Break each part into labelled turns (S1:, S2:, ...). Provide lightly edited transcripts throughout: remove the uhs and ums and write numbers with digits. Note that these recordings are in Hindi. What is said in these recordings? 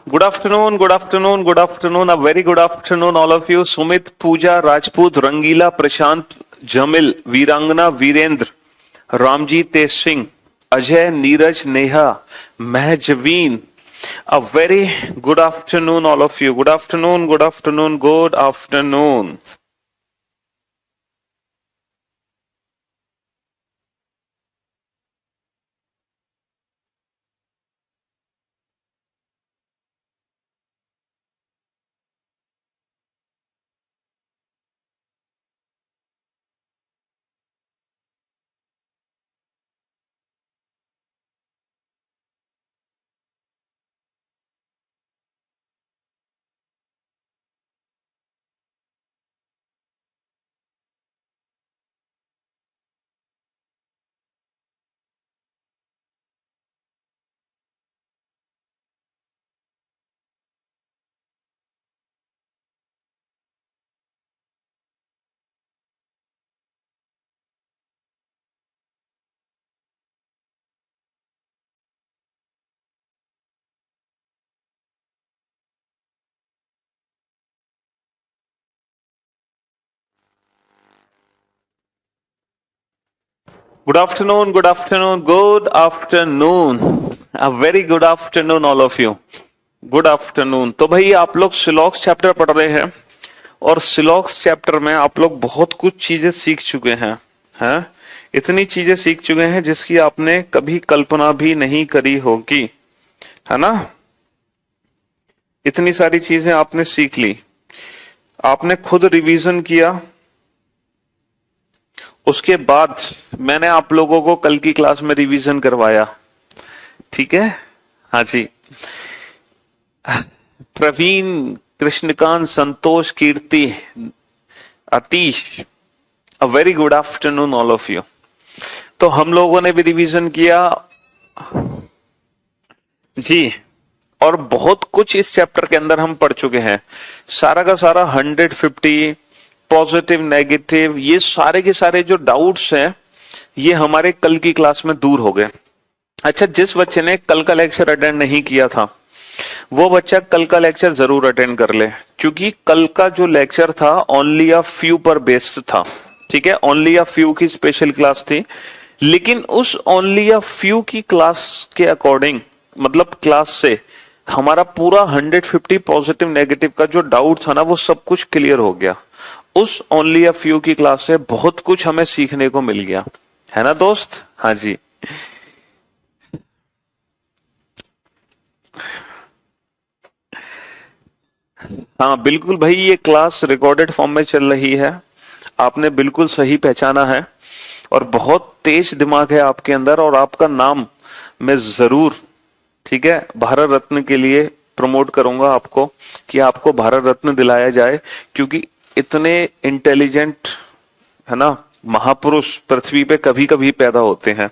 S1: Good afternoon, good afternoon, good afternoon. A very good afternoon, all of you. Sumit, Pooja, Rajput, Rangila, Prashant, Jamil, Veerangana, Virendra, Ramjit Singh, Ajay, Neeraj, Neha, Mehjaveen. A very good afternoon, all of you. Good afternoon, good afternoon, good afternoon. Good afternoon, good afternoon, good afternoon. A very good afternoon, all of you. Good afternoon. तो भाई आप लोग सिलॉक्स चैप्टर पढ़ रहे हैं और सिलॉक्स चैप्टर में आप लोग बहुत कुछ चीजें सीख चुके हैं। इतनी चीजें सीख चुके हैं जिसकी आपने कभी कल्पना भी नहीं करी होगी, है ना। इतनी सारी चीजें आपने सीख ली, आपने खुद रिवीजन किया, उसके बाद मैंने आप लोगों को कल की क्लास में रिवीजन करवाया, ठीक है। हाँ जी, Praveen, Krishnakant, Santosh, Kirti, Atish, a very good afternoon all of you. तो हम लोगों ने भी रिवीजन किया जी, और बहुत कुछ इस चैप्टर के अंदर हम पढ़ चुके हैं। सारा का सारा 150 पॉजिटिव, नेगेटिव, ये सारे के सारे जो डाउट्स हैं ये हमारे कल की क्लास में दूर हो गए। अच्छा, जिस बच्चे ने कल का लेक्चर अटेंड नहीं किया था वो बच्चा कल का लेक्चर जरूर अटेंड कर ले, क्योंकि कल का जो लेक्चर था ओनली अ फ्यू पर बेस्ड था, ठीक है। ओनली अ फ्यू की स्पेशल क्लास थी, लेकिन उस ओनली अ फ्यू की क्लास के अकॉर्डिंग, मतलब क्लास से हमारा पूरा 150 पॉजिटिव नेगेटिव का जो डाउट था ना वो सब कुछ क्लियर हो गया। उस ओनली अ फ्यू की क्लास से बहुत कुछ हमें सीखने को मिल गया, है ना दोस्त। हाँ जी, हाँ बिल्कुल भाई, ये क्लास रिकॉर्डेड फॉर्म में चल रही है, आपने बिल्कुल सही पहचाना है। और बहुत तेज दिमाग है आपके अंदर, और आपका नाम मैं जरूर, ठीक है, भारत रत्न के लिए प्रमोट करूंगा आपको, कि आपको भारत रत्न दिलाया जाए, क्योंकि इतने इंटेलिजेंट, है ना, महापुरुष पृथ्वी पे कभी कभी पैदा होते हैं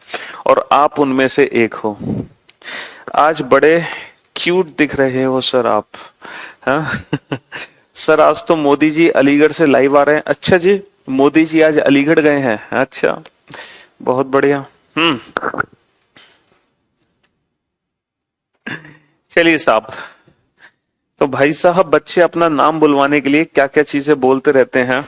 S1: और आप उनमें से एक हो। आज बड़े क्यूट दिख रहे हो सर आप, हाँ सर आज तो मोदी जी अलीगढ़ से लाइव आ रहे हैं। अच्छा जी, मोदी जी आज अलीगढ़ गए हैं, अच्छा बहुत बढ़िया। चलिए साहब, तो भाई साहब बच्चे अपना नाम बुलवाने के लिए क्या क्या चीजें बोलते रहते हैं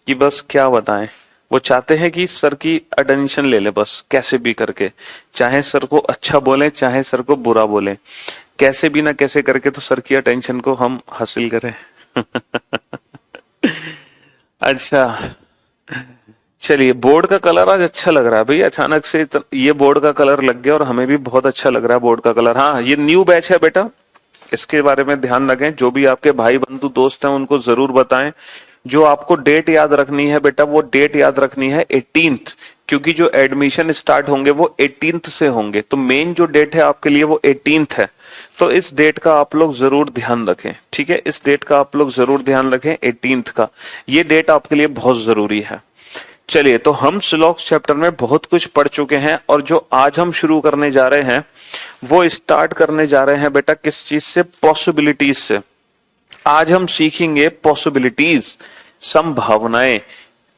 S1: कि बस क्या बताएं। वो चाहते हैं कि सर की अटेंशन ले ले बस, कैसे भी करके, चाहे सर को अच्छा बोले चाहे सर को बुरा बोले, कैसे भी ना कैसे करके तो सर की अटेंशन को हम हासिल करें। अच्छा, चलिए, बोर्ड का कलर आज अच्छा लग रहा है भाई, अचानक से ये बोर्ड का कलर लग गया और हमें भी बहुत अच्छा लग रहा है बोर्ड का कलर। हाँ, ये न्यू बैच है बेटा, इसके बारे में ध्यान रखें। जो भी आपके भाई बंधु दोस्त हैं उनको जरूर बताएं। जो आपको डेट याद रखनी है बेटा, वो डेट याद रखनी है 18th, क्योंकि जो एडमिशन स्टार्ट होंगे वो 18th से होंगे, तो मेन जो डेट है आपके लिए वो 18th है। तो इस डेट का आप लोग जरूर ध्यान रखें, ठीक है, इस डेट का आप लोग जरूर ध्यान रखें, 18th का, ये डेट आपके लिए बहुत जरूरी है। चलिए, तो हम सिलॉक्स चैप्टर में बहुत कुछ पढ़ चुके हैं, और जो आज हम शुरू करने जा रहे हैं वो स्टार्ट करने जा रहे हैं बेटा किस चीज से, पॉसिबिलिटीज से। आज हम सीखेंगे पॉसिबिलिटीज, संभावनाएं।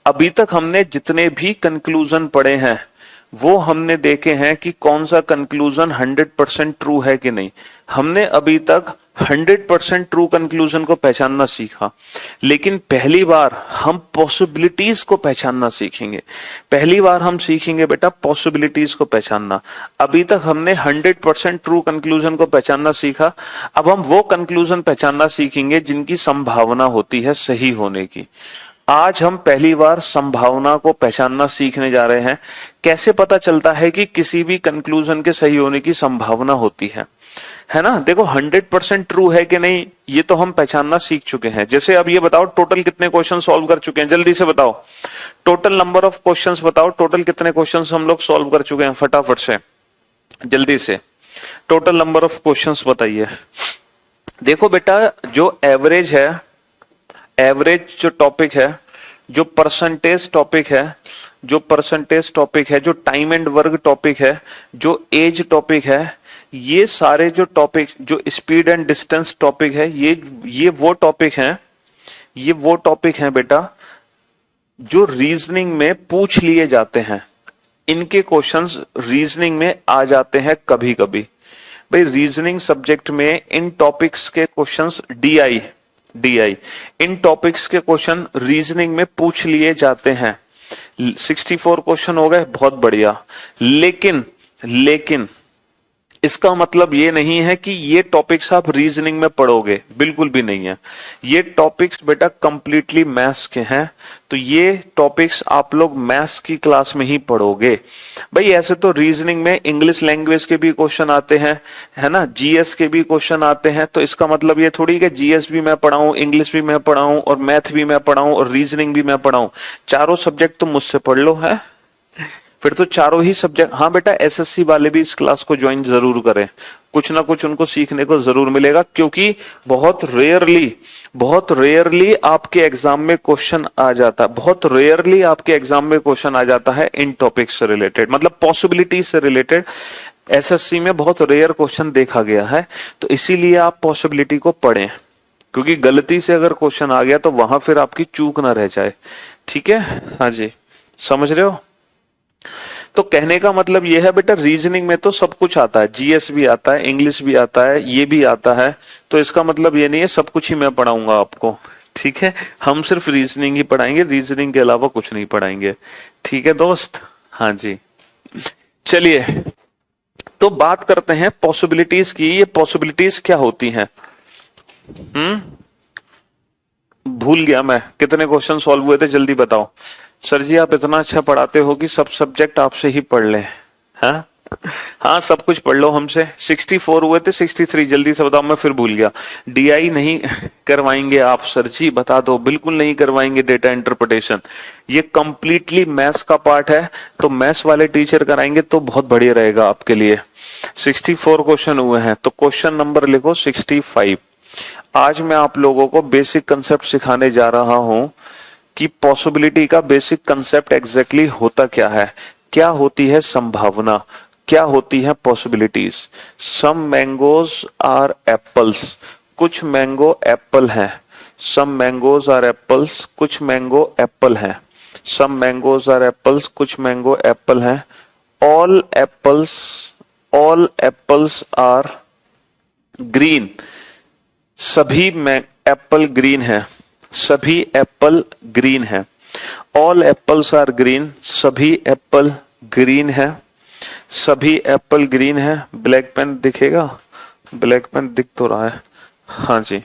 S1: अभी तक हमने जितने भी कंक्लूजन पढ़े हैं वो हमने देखे हैं कि कौन सा कंक्लूजन 100% ट्रू है कि नहीं। हमने अभी तक 100% ट्रू कंक्लूजन को पहचानना सीखा, लेकिन पहली बार हम पॉसिबिलिटीज को पहचानना सीखेंगे। पहली बार हम सीखेंगे बेटा पॉसिबिलिटीज को पहचानना। अभी तक हमने 100% ट्रू कंक्लूजन को पहचानना सीखा, अब हम वो कंक्लूजन पहचानना सीखेंगे जिनकी संभावना होती है सही होने की। आज हम पहली बार संभावना को पहचानना सीखने जा रहे हैं। कैसे पता चलता है कि किसी भी कंक्लूजन के सही होने की संभावना होती है ना? देखो 100% ट्रू है कि नहीं ये तो हम पहचानना सीख चुके हैं। जैसे अब ये बताओ टोटल कितने क्वेश्चन सॉल्व कर चुके हैं, जल्दी से बताओ। टोटल नंबर ऑफ क्वेश्चंस बताओ, टोटल कितने क्वेश्चंस हम लोग सॉल्व कर चुके हैं, फटाफट से जल्दी से टोटल नंबर ऑफ क्वेश्चंस बताइए। देखो बेटा जो एवरेज है, एवरेज जो टॉपिक है, जो परसेंटेज टॉपिक है, जो परसेंटेज टॉपिक है, जो टाइम एंड वर्क टॉपिक है, जो एज टॉपिक है, ये सारे जो टॉपिक, जो स्पीड एंड डिस्टेंस टॉपिक है, ये वो टॉपिक हैं, ये वो टॉपिक हैं बेटा जो रीजनिंग में पूछ लिए जाते हैं। इनके क्वेश्चंस रीजनिंग में आ जाते हैं कभी कभी। भाई रीजनिंग सब्जेक्ट में इन टॉपिक्स के क्वेश्चंस डीआई इन टॉपिक्स के क्वेश्चन रीजनिंग में पूछ लिए जाते हैं। 64 क्वेश्चन हो गए, बहुत बढ़िया। लेकिन इसका मतलब ये नहीं है कि ये टॉपिक्स आप रीजनिंग में पढ़ोगे, बिल्कुल भी नहीं है। ये टॉपिक्स बेटा कंप्लीटली मैथ्स के हैं, तो ये टॉपिक्स आप लोग मैथ्स की क्लास में ही पढ़ोगे। भाई ऐसे तो रीजनिंग में इंग्लिश लैंग्वेज के भी क्वेश्चन आते हैं, है ना, जीएस के भी क्वेश्चन आते हैं, तो इसका मतलब ये थोड़ी कि जीएस भी मैं पढ़ाऊं, इंग्लिश भी मैं पढ़ाऊं और मैथ भी मैं पढ़ाऊं और रीजनिंग भी मैं पढ़ाऊं। चारों सब्जेक्ट तो मुझसे पढ़ लो, है फिर तो चारों ही सब्जेक्ट। हाँ बेटा एसएससी वाले भी इस क्लास को ज्वाइन जरूर करें, कुछ ना कुछ उनको सीखने को जरूर मिलेगा, क्योंकि बहुत रेयरली आपके एग्जाम में क्वेश्चन आ जाता है, बहुत रेयरली आपके एग्जाम में क्वेश्चन आ जाता है इन टॉपिक्स से रिलेटेड, मतलब पॉसिबिलिटी से रिलेटेड। एसएससी में बहुत रेयर क्वेश्चन देखा गया है, तो इसीलिए आप पॉसिबिलिटी को पढ़ें, क्योंकि गलती से अगर क्वेश्चन आ गया तो वहां फिर आपकी चूक ना रह जाए। ठीक है, हाँ जी, समझ रहे हो? तो कहने का मतलब यह है बेटा रीजनिंग में तो सब कुछ आता है, जीएस भी आता है, इंग्लिश भी आता है, ये भी आता है, तो इसका मतलब ये नहीं है सब कुछ ही मैं पढ़ाऊंगा आपको। ठीक है, हम सिर्फ रीजनिंग ही पढ़ाएंगे, रीजनिंग के अलावा कुछ नहीं पढ़ाएंगे। ठीक है दोस्त, हाँ जी। चलिए तो बात करते हैं पॉसिबिलिटीज की। ये पॉसिबिलिटीज क्या होती हैं? भूल गया मैं, कितने क्वेश्चन सॉल्व हुए थे जल्दी बताओ। सर जी आप इतना अच्छा पढ़ाते हो कि सब सब्जेक्ट आपसे ही पढ़ ले। हाँ सब कुछ पढ़ लो हमसे। 64 हुए थे, 63 जल्दी से बताओ, मैं फिर भूल गया। डीआई नहीं करवाएंगे आप सर जी, बता दो। बिल्कुल नहीं करवाएंगे डेटा इंटरप्रिटेशन, ये कंप्लीटली मैथ्स का पार्ट है, तो मैथ्स वाले टीचर कराएंगे तो बहुत बढ़िया रहेगा आपके लिए। 64 क्वेश्चन हुए हैं, तो क्वेश्चन नंबर लिखो 65। आज मैं आप लोगों को बेसिक कंसेप्ट सिखाने जा रहा हूं कि पॉसिबिलिटी का बेसिक कंसेप्ट एग्जैक्टली होता क्या है, क्या होती है संभावना, क्या होती है possibilities. Some mangoes are apples, कुछ मैंगो एप्पल हैं। सम मैंगोज आर एप्पल्स, कुछ मैंगो एप्पल हैं। सम मैंगोज आर एप्पल्स, कुछ मैंगो एप्पल हैं। ऑल एप्पल्स आर ग्रीन, सभी एप्पल ग्रीन है, सभी एप्पल ग्रीन है। ऑल एप्पल्स आर ग्रीन, सभी एप्पल ग्रीन है, सभी एप्पल ग्रीन है। ब्लैक पेन दिखेगा, ब्लैक पेन दिख तो रहा है, हाँ जी।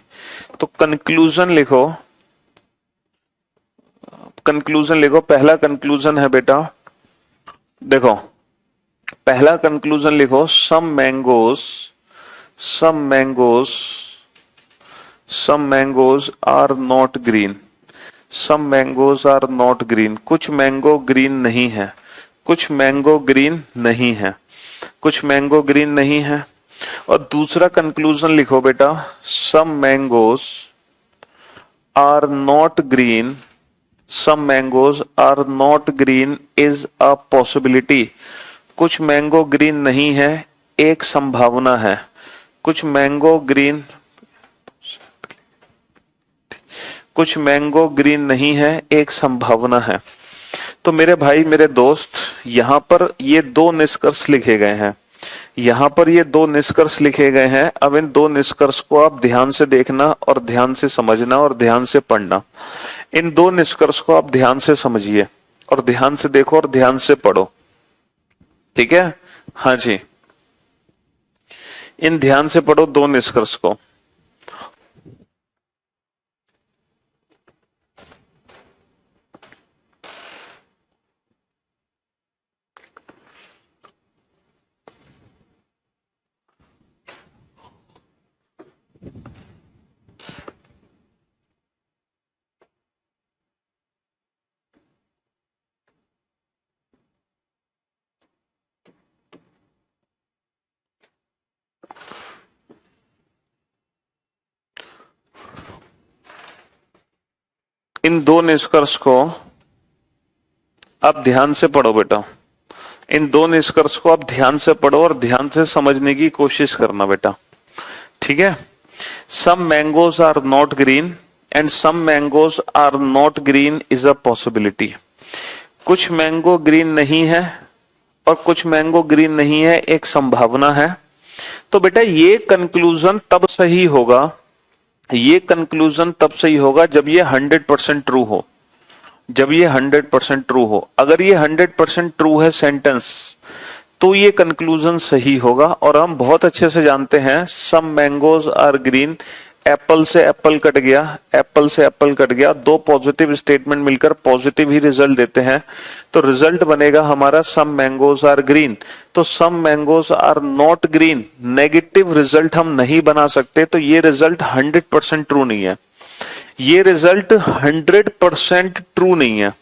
S1: तो कंक्लूजन लिखो, कंक्लूजन लिखो। पहला कंक्लूजन है बेटा, देखो पहला कंक्लूजन लिखो, some mangoes are not green, some mangoes are not green. कुछ मैंगो ग्रीन नहीं है, कुछ मैंगो ग्रीन नहीं है, कुछ मैंगो ग्रीन नहीं है। और दूसरा कंक्लूजन लिखो बेटा, some mangoes are not green, some mangoes are not green is a possibility. कुछ मैंगो ग्रीन नहीं है, एक संभावना है। कुछ मैंगो ग्रीन नहीं है, एक संभावना है। तो मेरे भाई मेरे दोस्त, यहां पर ये दो निष्कर्ष लिखे गए हैं। यहां पर ये दो निष्कर्ष लिखे गए हैं। अब इन दो निष्कर्ष को आप ध्यान से देखना और ध्यान से समझना और ध्यान से पढ़ना। इन दो निष्कर्ष को आप ध्यान से समझिए और ध्यान से देखो और ध्यान से पढ़ो, ठीक है? हाँ जी, इन ध्यान से पढ़ो दो निष्कर्ष को। इन दो निष्कर्ष को आप ध्यान से पढ़ो बेटा। इन दो निष्कर्ष को आप ध्यान से पढ़ो और ध्यान से समझने की कोशिश करना बेटा, ठीक है? Some mangoes are not green and some mangoes are not green is a possibility. कुछ मैंगो ग्रीन नहीं है और कुछ मैंगो ग्रीन नहीं है, एक संभावना है। तो बेटा ये कंक्लूजन तब सही होगा, ये कंक्लूजन तब सही होगा जब ये 100% ट्रू हो, जब ये 100% ट्रू हो। अगर ये 100% ट्रू है सेंटेंस, तो ये कंक्लूजन सही होगा। और हम बहुत अच्छे से जानते हैं some mangoes are green, Apple से एप्पल कट गया, एप्पल से एप्पल कट गया, दो पॉजिटिव स्टेटमेंट मिलकर पॉजिटिव ही रिजल्ट देते हैं। तो रिजल्ट बनेगा हमारा सम मैंगोज आर ग्रीन। तो some mangoes are not green, negative result हम नहीं बना सकते। तो ये रिजल्ट 100% ट्रू नहीं है, ये रिजल्ट 100% ट्रू नहीं है,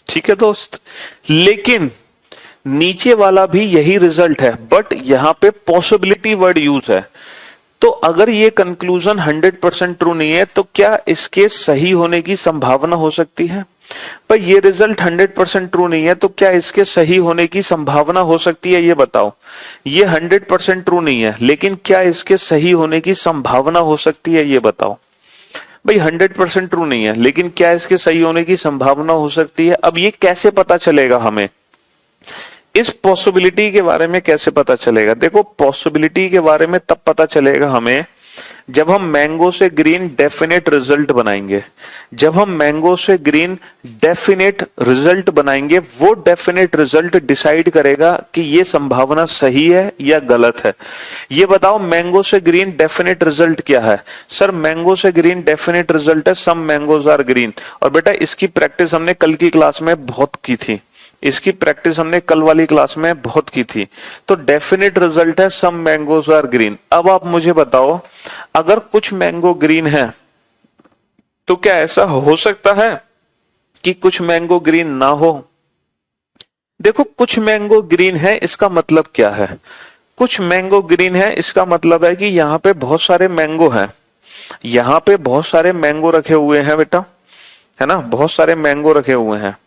S1: ठीक है दोस्त? लेकिन नीचे वाला भी यही रिजल्ट है, बट यहां पे पॉसिबिलिटी वर्ड यूज है। तो अगर ये कंक्लूजन 100% ट्रू नहीं है, तो क्या इसके सही होने की संभावना हो सकती है? पर ये रिजल्ट 100% ट्रू नहीं है, तो क्या इसके सही होने की संभावना हो सकती है? ये बताओ। ये 100% ट्रू नहीं है, लेकिन क्या इसके सही होने की संभावना हो सकती है? ये बताओ भाई। 100% ट्रू नहीं है, लेकिन क्या इसके सही होने की संभावना हो सकती है? अब ये कैसे पता चलेगा हमें? इस पॉसिबिलिटी के बारे में कैसे पता चलेगा? देखो, पॉसिबिलिटी के बारे में तब पता चलेगा हमें जब हम मैंगो से ग्रीन डेफिनेट रिजल्ट बनाएंगे। जब हम मैंगो से ग्रीन डेफिनेट रिजल्ट बनाएंगे, वो डेफिनेट रिजल्ट डिसाइड करेगा कि ये संभावना सही है या गलत है। ये बताओ, मैंगो से ग्रीन डेफिनेट रिजल्ट क्या है? सर, मैंगो से ग्रीन डेफिनेट रिजल्ट है सम मैंगोज आर ग्रीन। और बेटा इसकी प्रैक्टिस हमने कल की क्लास में बहुत की थी, इसकी प्रैक्टिस हमने कल वाली क्लास में बहुत की थी। तो डेफिनेट रिजल्ट है सम मैंगोज आर ग्रीन। अब आप मुझे बताओ, अगर कुछ मैंगो ग्रीन है, तो क्या ऐसा हो सकता है कि कुछ मैंगो ग्रीन ना हो? देखो, कुछ मैंगो ग्रीन है, इसका मतलब क्या है? कुछ मैंगो ग्रीन है, इसका मतलब है कि यहाँ पे बहुत सारे मैंगो हैं, यहाँ पे बहुत सारे मैंगो रखे हुए हैं बेटा, है ना? बहुत सारे मैंगो रखे हुए हैं।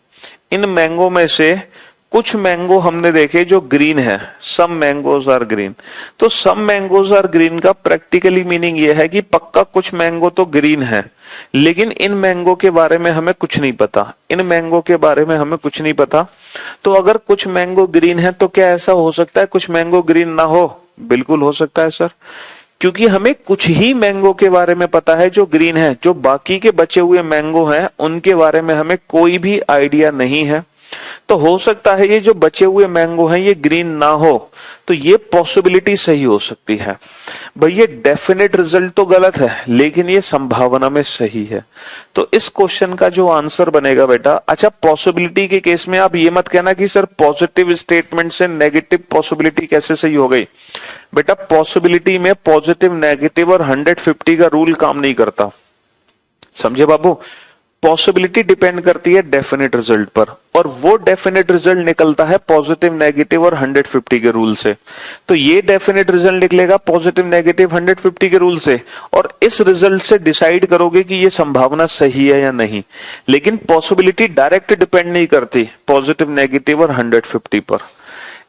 S1: इन मैंगो में से कुछ मैंगो हमने देखे जो ग्रीन है, सम मैंगोज आर ग्रीन। तो सम मैंगोज आर ग्रीन का प्रैक्टिकली मीनिंग ये है कि पक्का कुछ मैंगो तो ग्रीन है, लेकिन इन मैंगो के बारे में हमें कुछ नहीं पता, इन मैंगो के बारे में हमें कुछ नहीं पता। तो अगर कुछ मैंगो ग्रीन है, तो क्या ऐसा हो सकता है कुछ मैंगो ग्रीन ना हो? बिल्कुल हो सकता है सर, क्योंकि हमें कुछ ही मैंगो के बारे में पता है जो ग्रीन है। जो बाकी के बचे हुए मैंगो हैं, उनके बारे में हमें कोई भी आइडिया नहीं है। तो हो सकता है ये जो बचे हुए मैंगो हैं ये ग्रीन ना हो। तो ये पॉसिबिलिटी सही हो सकती है। भाई ये डेफिनेट रिजल्ट तो गलत है, लेकिन ये संभावना में सही है। तो इस क्वेश्चन का जो आंसर बनेगा बेटा, अच्छा पॉसिबिलिटी के केस में आप ये मत कहना कि सर पॉजिटिव स्टेटमेंट से नेगेटिव पॉसिबिलिटी कैसे सही हो गई। बेटा पॉसिबिलिटी में पॉजिटिव, नेगेटिव और 150 का रूल काम नहीं करता, समझे बाबू? पॉसिबिलिटी डिपेंड करती है डेफिनेट रिजल्ट पर, और वो डेफिनेट रिजल्ट निकलता है पॉजिटिव, नेगेटिव और 150 के रूल से। तो ये डेफिनेट रिजल्ट निकलेगा पॉजिटिव, नेगेटिव, 150 के रूल से, और इस रिजल्ट से डिसाइड करोगे कि ये संभावना सही है या नहीं। लेकिन पॉसिबिलिटी डायरेक्ट डिपेंड नहीं करती पॉजिटिव, नेगेटिव और 150 पर।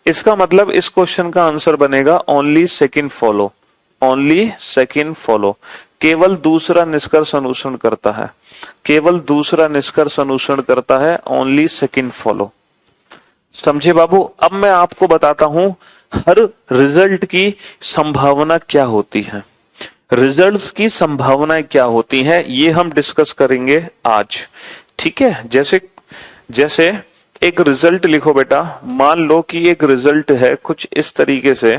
S1: इसका मतलब इस क्वेश्चन का आंसर बनेगा only second follow, only second follow. केवल दूसरा निष्कर्ष अनुसरण करता है, केवल दूसरा निष्कर्ष अनुसरण करता है, ओनली सेकंड फॉलो। समझे बाबू? अब मैं आपको बताता हूं हर रिजल्ट की संभावना क्या होती है, रिजल्ट्स की संभावनाएं क्या होती हैं, ये हम डिस्कस करेंगे आज। ठीक है, जैसे जैसे एक रिजल्ट लिखो बेटा, मान लो कि एक रिजल्ट है कुछ इस तरीके से,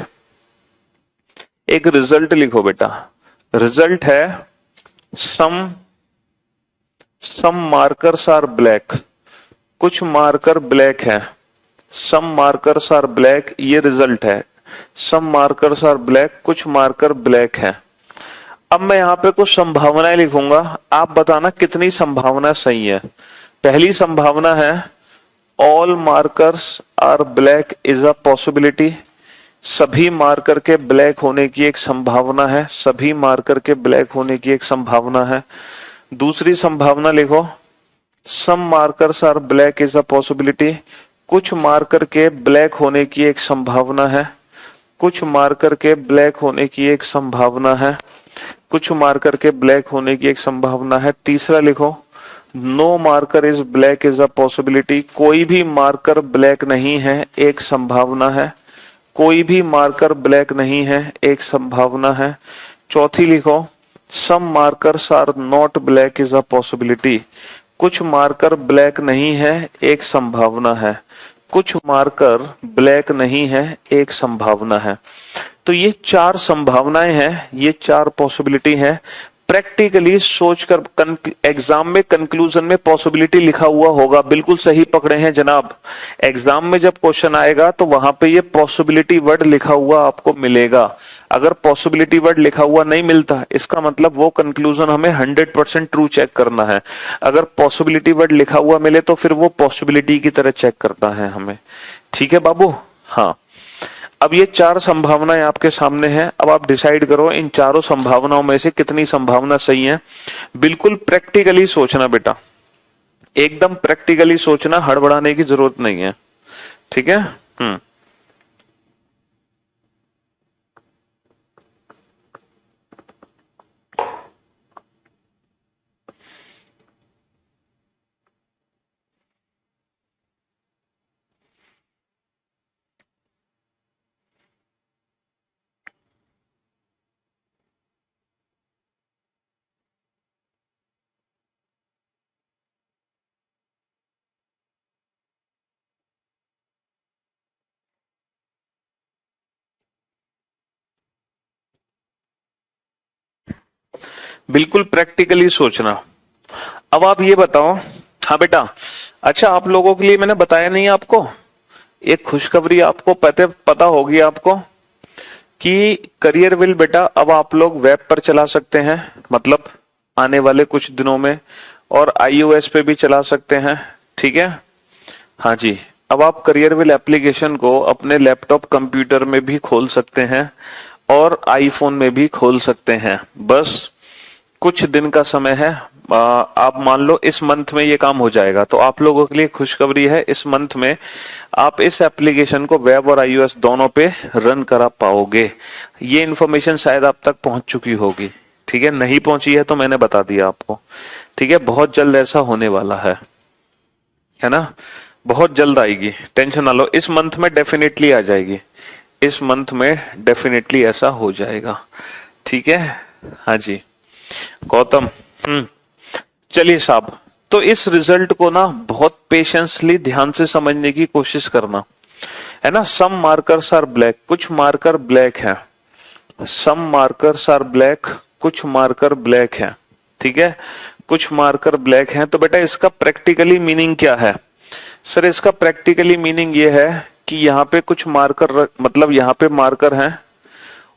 S1: एक रिजल्ट लिखो बेटा, रिजल्ट है सम सम मार्कर्स आर ब्लैक, कुछ मार्कर ब्लैक है, सम मार्कर्स आर ब्लैक, ये रिजल्ट है, सम मार्कर्स आर ब्लैक, कुछ मार्कर ब्लैक है। अब मैं यहां पे कुछ संभावनाएं लिखूंगा, आप बताना कितनी संभावना सही है। पहली संभावना है all markers are black is a possibility, सभी मार्कर के ब्लैक होने की एक संभावना है, सभी मार्कर के ब्लैक होने की एक संभावना है। दूसरी संभावना लिखो some markers are black is a possibility, कुछ मार्कर के ब्लैक होने की एक संभावना है, कुछ मार्कर के ब्लैक होने की एक संभावना है, कुछ मार्कर के ब्लैक होने की एक संभावना है। तीसरा लिखो no marker is black is a possibility, कोई भी मार्कर ब्लैक नहीं है, एक संभावना है, कोई भी मार्कर ब्लैक नहीं है, एक संभावना है। चौथी लिखो some markers are not black is a possibility, कुछ मार्कर ब्लैक नहीं है, एक संभावना है, कुछ मार्कर ब्लैक नहीं है, एक संभावना है। तो ये चार संभावनाएं हैं, ये चार पॉसिबिलिटी हैं। प्रैक्टिकली सोचकर एग्जाम में कंक्लूजन में पॉसिबिलिटी लिखा हुआ होगा, बिल्कुल सही पकड़े हैं जनाब। एग्जाम में जब क्वेश्चन आएगा तो वहां पे ये पॉसिबिलिटी वर्ड लिखा हुआ आपको मिलेगा। अगर पॉसिबिलिटी वर्ड लिखा हुआ नहीं मिलता, इसका मतलब वो कंक्लूजन हमें 100% ट्रू चेक करना है। अगर पॉसिबिलिटी वर्ड लिखा हुआ मिले तो फिर वो पॉसिबिलिटी की तरह चेक करता है हमें। ठीक है बाबू, हाँ। अब ये चार संभावनाएं आपके सामने हैं, अब आप डिसाइड करो इन चारों संभावनाओं में से कितनी संभावना सही है। बिल्कुल प्रैक्टिकली सोचना बेटा, एकदम प्रैक्टिकली सोचना, हड़बड़ाने की जरूरत नहीं है। ठीक है। बिल्कुल प्रैक्टिकली सोचना। अब आप ये बताओ, हाँ बेटा, अच्छा आप लोगों के लिए मैंने बताया नहीं आपको, एक खुशखबरी आपको पता होगी आपको कि करियर विल बेटा अब आप लोग वेब पर चला सकते हैं, मतलब आने वाले कुछ दिनों में, और iOS पे भी चला सकते हैं। ठीक है, हाँ जी। अब आप करियर विल एप्लीकेशन को अपने लैपटॉप कंप्यूटर में भी खोल सकते हैं और आईफोन में भी खोल सकते हैं। बस कुछ दिन का समय है, आप मान लो इस मंथ में ये काम हो जाएगा। तो आप लोगों के लिए खुशखबरी है, इस मंथ में आप इस एप्लीकेशन को वेब और iOS दोनों पे रन करा पाओगे। ये इन्फॉर्मेशन शायद आप तक पहुंच चुकी होगी। ठीक है, नहीं पहुंची है तो मैंने बता दिया आपको। ठीक है, बहुत जल्द ऐसा होने वाला है ना, बहुत जल्द आएगी, टेंशन ना लो। इस मंथ में डेफिनेटली आ जाएगी, इस मंथ में डेफिनेटली ऐसा हो जाएगा। ठीक है, हाँ जी गौतम। चलिए साहब, तो इस रिजल्ट को ना बहुत पेशेंसली ध्यान से समझने की कोशिश करना, है ना। सम मार्कर्स आर ब्लैक, कुछ मार्कर ब्लैक है, सम मार्कर्स आर ब्लैक, कुछ मार्कर ब्लैक है। ठीक है, कुछ मार्कर ब्लैक हैं। तो बेटा इसका प्रैक्टिकली मीनिंग क्या है? सर इसका प्रैक्टिकली मीनिंग ये है कि यहाँ पे कुछ मार्कर, मतलब यहाँ पे मार्कर हैं,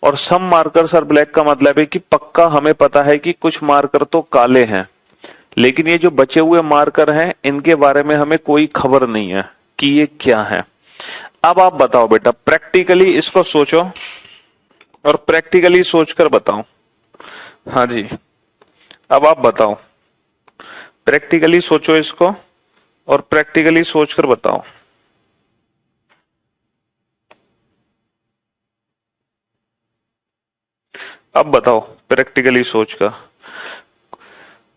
S1: और सम मार्कर्स आर ब्लैक का मतलब है कि पक्का हमें पता है कि कुछ मार्कर तो काले हैं, लेकिन ये जो बचे हुए मार्कर हैं इनके बारे में हमें कोई खबर नहीं है कि ये क्या है। अब आप बताओ बेटा, प्रैक्टिकली इसको सोचो और प्रैक्टिकली सोचकर बताओ। हाँ जी, अब आप बताओ, प्रैक्टिकली सोचो इसको और प्रैक्टिकली सोचकर बताओ। अब बताओ प्रैक्टिकली सोचकर।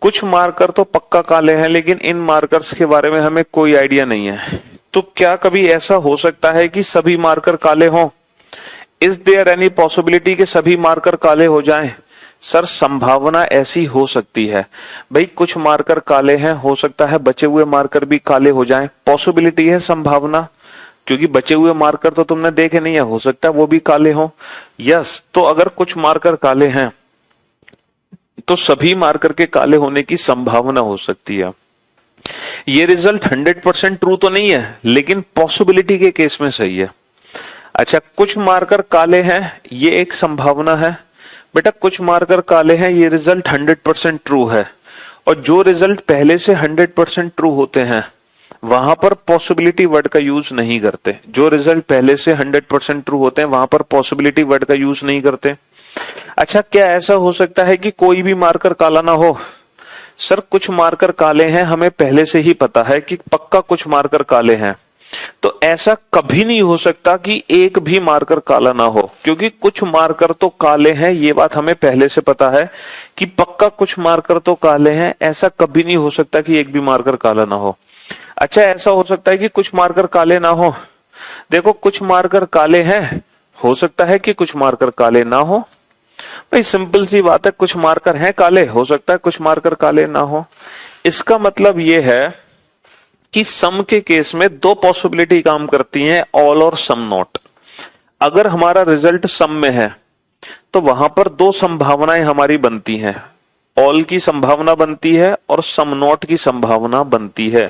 S1: कुछ मार्कर तो पक्का काले हैं, लेकिन इन मार्कर्स के बारे में हमें कोई आइडिया नहीं है। तो क्या कभी ऐसा हो सकता है कि सभी मार्कर काले हों? इज देयर एनी पॉसिबिलिटी कि सभी मार्कर काले हो जाएं? सर संभावना ऐसी हो सकती है भाई, कुछ मार्कर काले हैं, हो सकता है बचे हुए मार्कर भी काले हो जाएं, पॉसिबिलिटी है, संभावना, क्योंकि बचे हुए मार्कर तो तुमने देखे नहीं है, हो सकता है वो भी काले हो। यस, तो अगर कुछ मार्कर काले हैं तो सभी मार्कर के काले होने की संभावना हो सकती है। ये रिजल्ट 100% ट्रू तो नहीं है, लेकिन पॉसिबिलिटी के केस में सही है। अच्छा, कुछ मार्कर काले हैं, ये एक संभावना है बेटा, कुछ मार्कर काले हैं, ये रिजल्ट 100% ट्रू है। और जो रिजल्ट पहले से 100% ट्रू होते हैं वहां पर पॉसिबिलिटी वर्ड का यूज नहीं करते। जो रिजल्ट पहले से 100% ट्रू होते हैं वहां पर पॉसिबिलिटी वर्ड का यूज नहीं करते। अच्छा, क्या ऐसा हो सकता है कि कोई भी मार्कर काला ना हो? सर कुछ मार्कर काले हैं, हमें पहले से ही पता है कि पक्का कुछ मार्कर काले हैं, तो ऐसा कभी नहीं हो सकता कि एक भी मार्कर काला ना हो, क्योंकि कुछ मार्कर तो काले हैं, ये बात हमें पहले से पता है कि पक्का कुछ मार्कर तो काले हैं, ऐसा कभी नहीं हो सकता कि एक भी मार्कर काला ना हो। अच्छा, ऐसा हो सकता है कि कुछ मार्कर काले ना हो? देखो, कुछ मार्कर काले हैं, हो सकता है कि कुछ मार्कर काले ना हो। भाई सिंपल सी बात है, कुछ मार्कर हैं काले, हो सकता है कुछ मार्कर काले ना हो। इसका मतलब यह है कि सम के केस में दो पॉसिबिलिटी काम करती हैं, ऑल और सम नॉट। अगर हमारा रिजल्ट सम में है तो वहां पर दो संभावनाएं हमारी बनती हैं, ऑल की संभावना बनती है और सम नॉट की संभावना बनती है।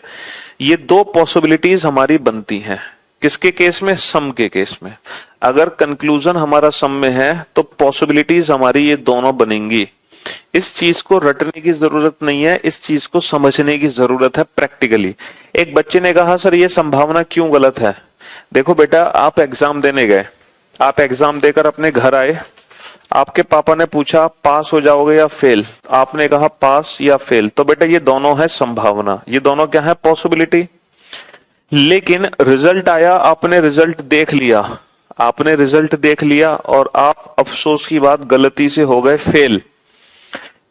S1: ये दो पॉसिबिलिटीज हमारी बनती हैं। किसके केस में? सम के केस में। अगर कंक्लूजन हमारा सम में है तो पॉसिबिलिटीज हमारी ये दोनों बनेंगी। इस चीज को रटने की जरूरत नहीं है, इस चीज को समझने की जरूरत है प्रैक्टिकली। एक बच्चे ने कहा सर ये संभावना क्यों गलत है? देखो बेटा, आप एग्जाम देने गए, आप एग्जाम देकर अपने घर आए, आपके पापा ने पूछा पास हो जाओगे या फेल, आपने कहा पास या फेल, तो बेटा ये दोनों है संभावना, ये दोनों क्या है? पॉसिबिलिटी। लेकिन रिजल्ट आया, आपने रिजल्ट देख लिया, आपने रिजल्ट देख लिया और आप अफसोस की बात गलती से हो गए फेल।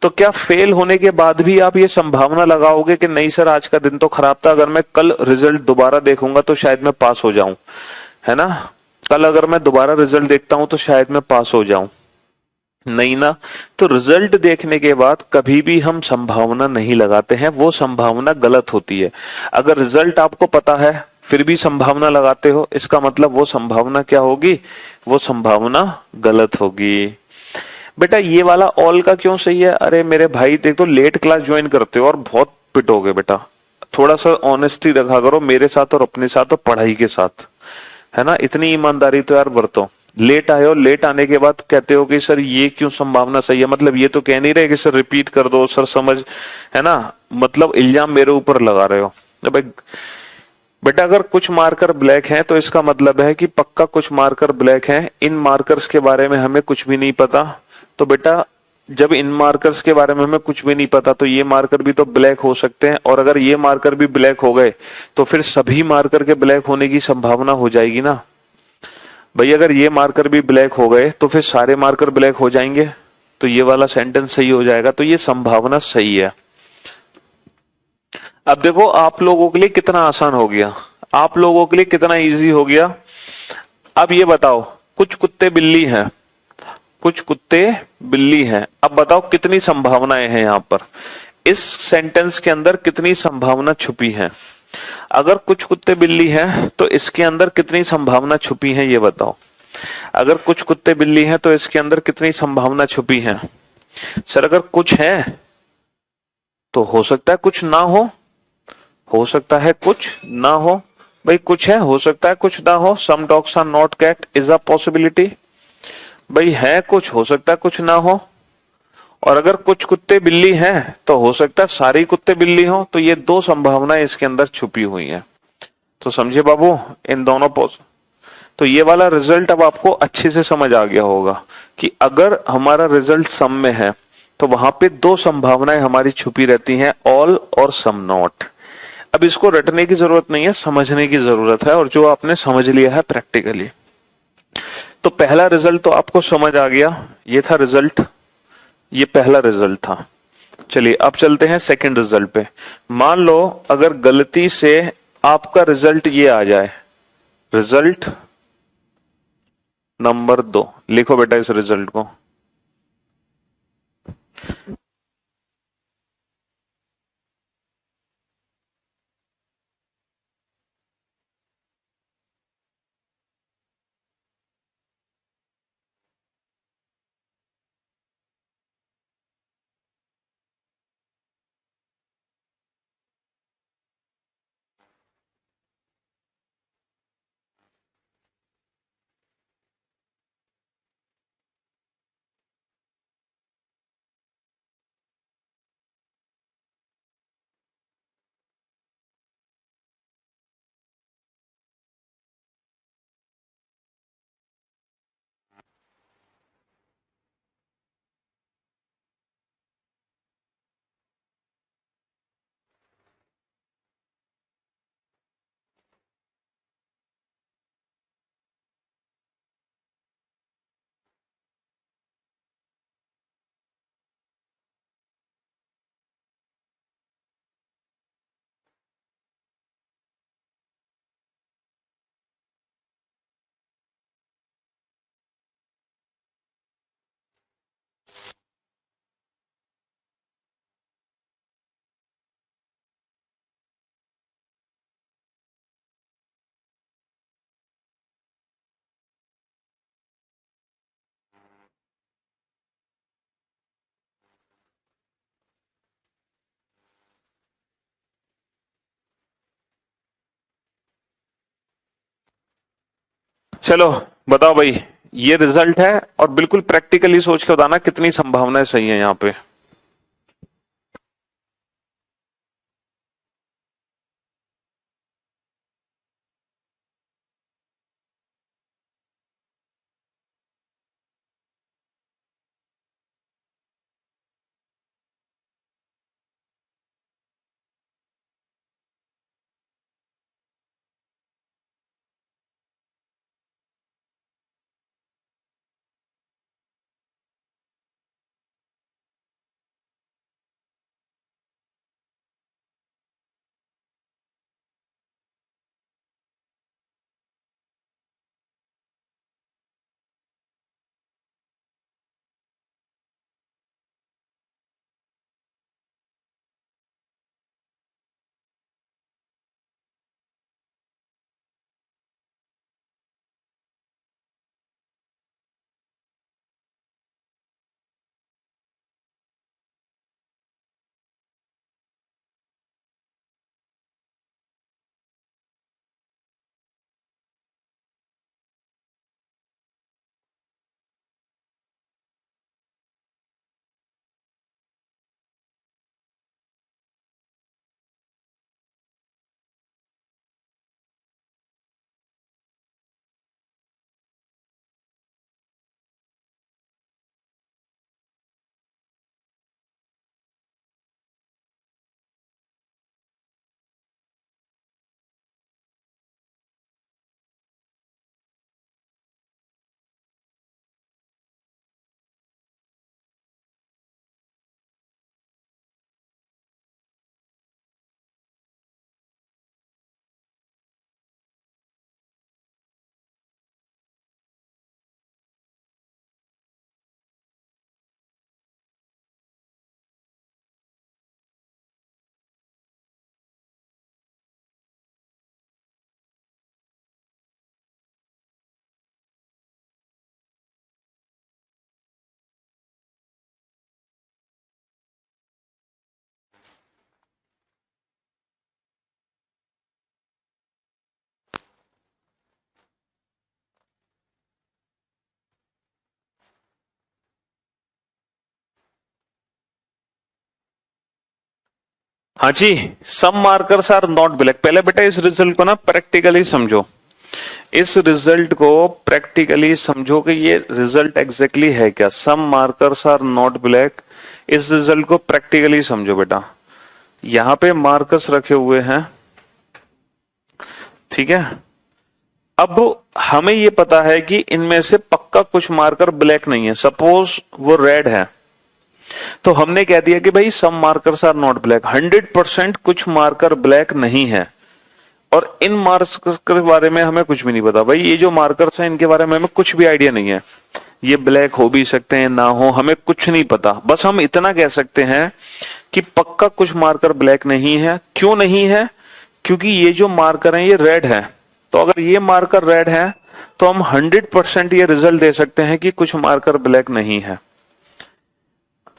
S1: तो क्या फेल होने के बाद भी आप ये संभावना लगाओगे कि नहीं सर आज का दिन तो खराब था, अगर मैं कल रिजल्ट दोबारा देखूंगा तो शायद मैं पास हो जाऊं, है ना? कल अगर मैं दोबारा रिजल्ट देखता हूं तो शायद मैं पास हो जाऊं। नहीं ना। तो रिजल्ट देखने के बाद कभी भी हम संभावना नहीं लगाते हैं, वो संभावना गलत होती है। अगर रिजल्ट आपको पता है फिर भी संभावना लगाते हो, इसका मतलब वो संभावना क्या होगी? वो संभावना गलत होगी। बेटा ये वाला ऑल का क्यों सही है? अरे मेरे भाई देख, तो लेट क्लास ज्वाइन करते हो और बहुत पिटोगे बेटा। थोड़ा सा ऑनेस्टी रखा करो मेरे साथ और अपने साथ और पढ़ाई के साथ, है ना? इतनी ईमानदारी तो यार बरतो। लेट आए हो, लेट आने के बाद कहते हो कि सर ये क्यों संभावना सही है, मतलब ये तो कह नहीं रहे कि सर रिपीट कर दो सर, समझ, है ना? मतलब इल्जाम मेरे ऊपर लगा रहे हो। भाई बेटा अगर कुछ मार्कर ब्लैक हैं तो इसका मतलब है कि पक्का कुछ मार्कर ब्लैक हैं, इन मार्कर्स के बारे में हमें कुछ भी नहीं पता। तो बेटा जब इन मार्कर्स के बारे में हमें कुछ भी नहीं पता तो ये मार्कर भी तो ब्लैक हो सकते हैं, और अगर ये मार्कर भी ब्लैक हो गए तो फिर सभी मार्कर के ब्लैक होने की संभावना हो जाएगी ना भाई। अगर ये मार्कर भी ब्लैक हो गए तो फिर सारे मार्कर ब्लैक हो जाएंगे, तो ये वाला सेंटेंस सही हो जाएगा। तो ये संभावना सही है। अब देखो आप लोगों के लिए कितना आसान हो गया, आप लोगों के लिए कितना इजी हो गया। अब ये बताओ, कुछ कुत्ते बिल्ली हैं, कुछ कुत्ते बिल्ली हैं, अब बताओ कितनी संभावनाएं हैं यहां पर, इस सेंटेंस के अंदर कितनी संभावना छुपी है? अगर कुछ कुत्ते बिल्ली हैं तो इसके अंदर कितनी संभावना छुपी है ये बताओ। अगर कुछ कुत्ते बिल्ली हैं तो इसके अंदर कितनी संभावना छुपी है? सर अगर कुछ है तो हो सकता है कुछ ना हो सकता है कुछ ना हो। भाई कुछ है, हो सकता है कुछ ना हो। Some dogs are not cat is a possibility. भाई है कुछ, हो सकता है कुछ ना हो। और अगर कुछ कुत्ते बिल्ली हैं तो हो सकता है सारे कुत्ते बिल्ली हो। तो ये दो संभावनाएं इसके अंदर छुपी हुई हैं। तो समझे बाबू इन दोनों तो ये वाला रिजल्ट अब आपको अच्छे से समझ आ गया होगा कि अगर हमारा रिजल्ट सम में है तो वहां पे दो संभावनाएं हमारी छुपी रहती हैं, ऑल और सम नॉट। अब इसको रटने की जरूरत नहीं है, समझने की जरूरत है, और जो आपने समझ लिया है प्रैक्टिकली। तो पहला रिजल्ट तो आपको समझ आ गया, ये था रिजल्ट, ये पहला रिजल्ट था। चलिए अब चलते हैं सेकंड रिजल्ट पे। मान लो अगर गलती से आपका रिजल्ट ये आ जाए, रिजल्ट नंबर 2 लिखो बेटा इस रिजल्ट को। चलो बताओ भाई, ये रिजल्ट है और बिल्कुल प्रैक्टिकली सोच के बताना कितनी संभावनाएं सही है यहाँ पे। हाँ जी, सम मार्कर्स आर नॉट ब्लैक। पहले बेटा इस रिजल्ट को ना प्रैक्टिकली समझो, इस रिजल्ट को प्रैक्टिकली समझो कि ये रिजल्ट एग्जैक्टली है क्या। सम मार्कर्स आर नॉट ब्लैक, इस रिजल्ट को प्रैक्टिकली समझो बेटा। यहां पे मार्कर्स रखे हुए हैं, ठीक है। अब हमें ये पता है कि इनमें से पक्का कुछ मार्कर ब्लैक नहीं है, सपोज वो रेड है, तो हमने कह दिया कि भाई सम मार्कर्स आर नॉट ब्लैक। 100% कुछ मार्कर ब्लैक नहीं है और इन मार्कर्स के बारे में हमें कुछ भी नहीं पता भाई। ये जो मार्कर्स हैं इनके बारे में हमें कुछ भी आइडिया नहीं है। ये ब्लैक हो भी सकते हैं, ना हो, हमें कुछ नहीं पता। बस हम इतना कह सकते हैं कि पक्का कुछ मार्कर ब्लैक नहीं है। क्यों नहीं है? क्योंकि ये जो मार्कर हैं ये रेड है। तो अगर ये मार्कर रेड है तो हम 100% ये रिजल्ट दे सकते हैं कि कुछ मार्कर ब्लैक नहीं है।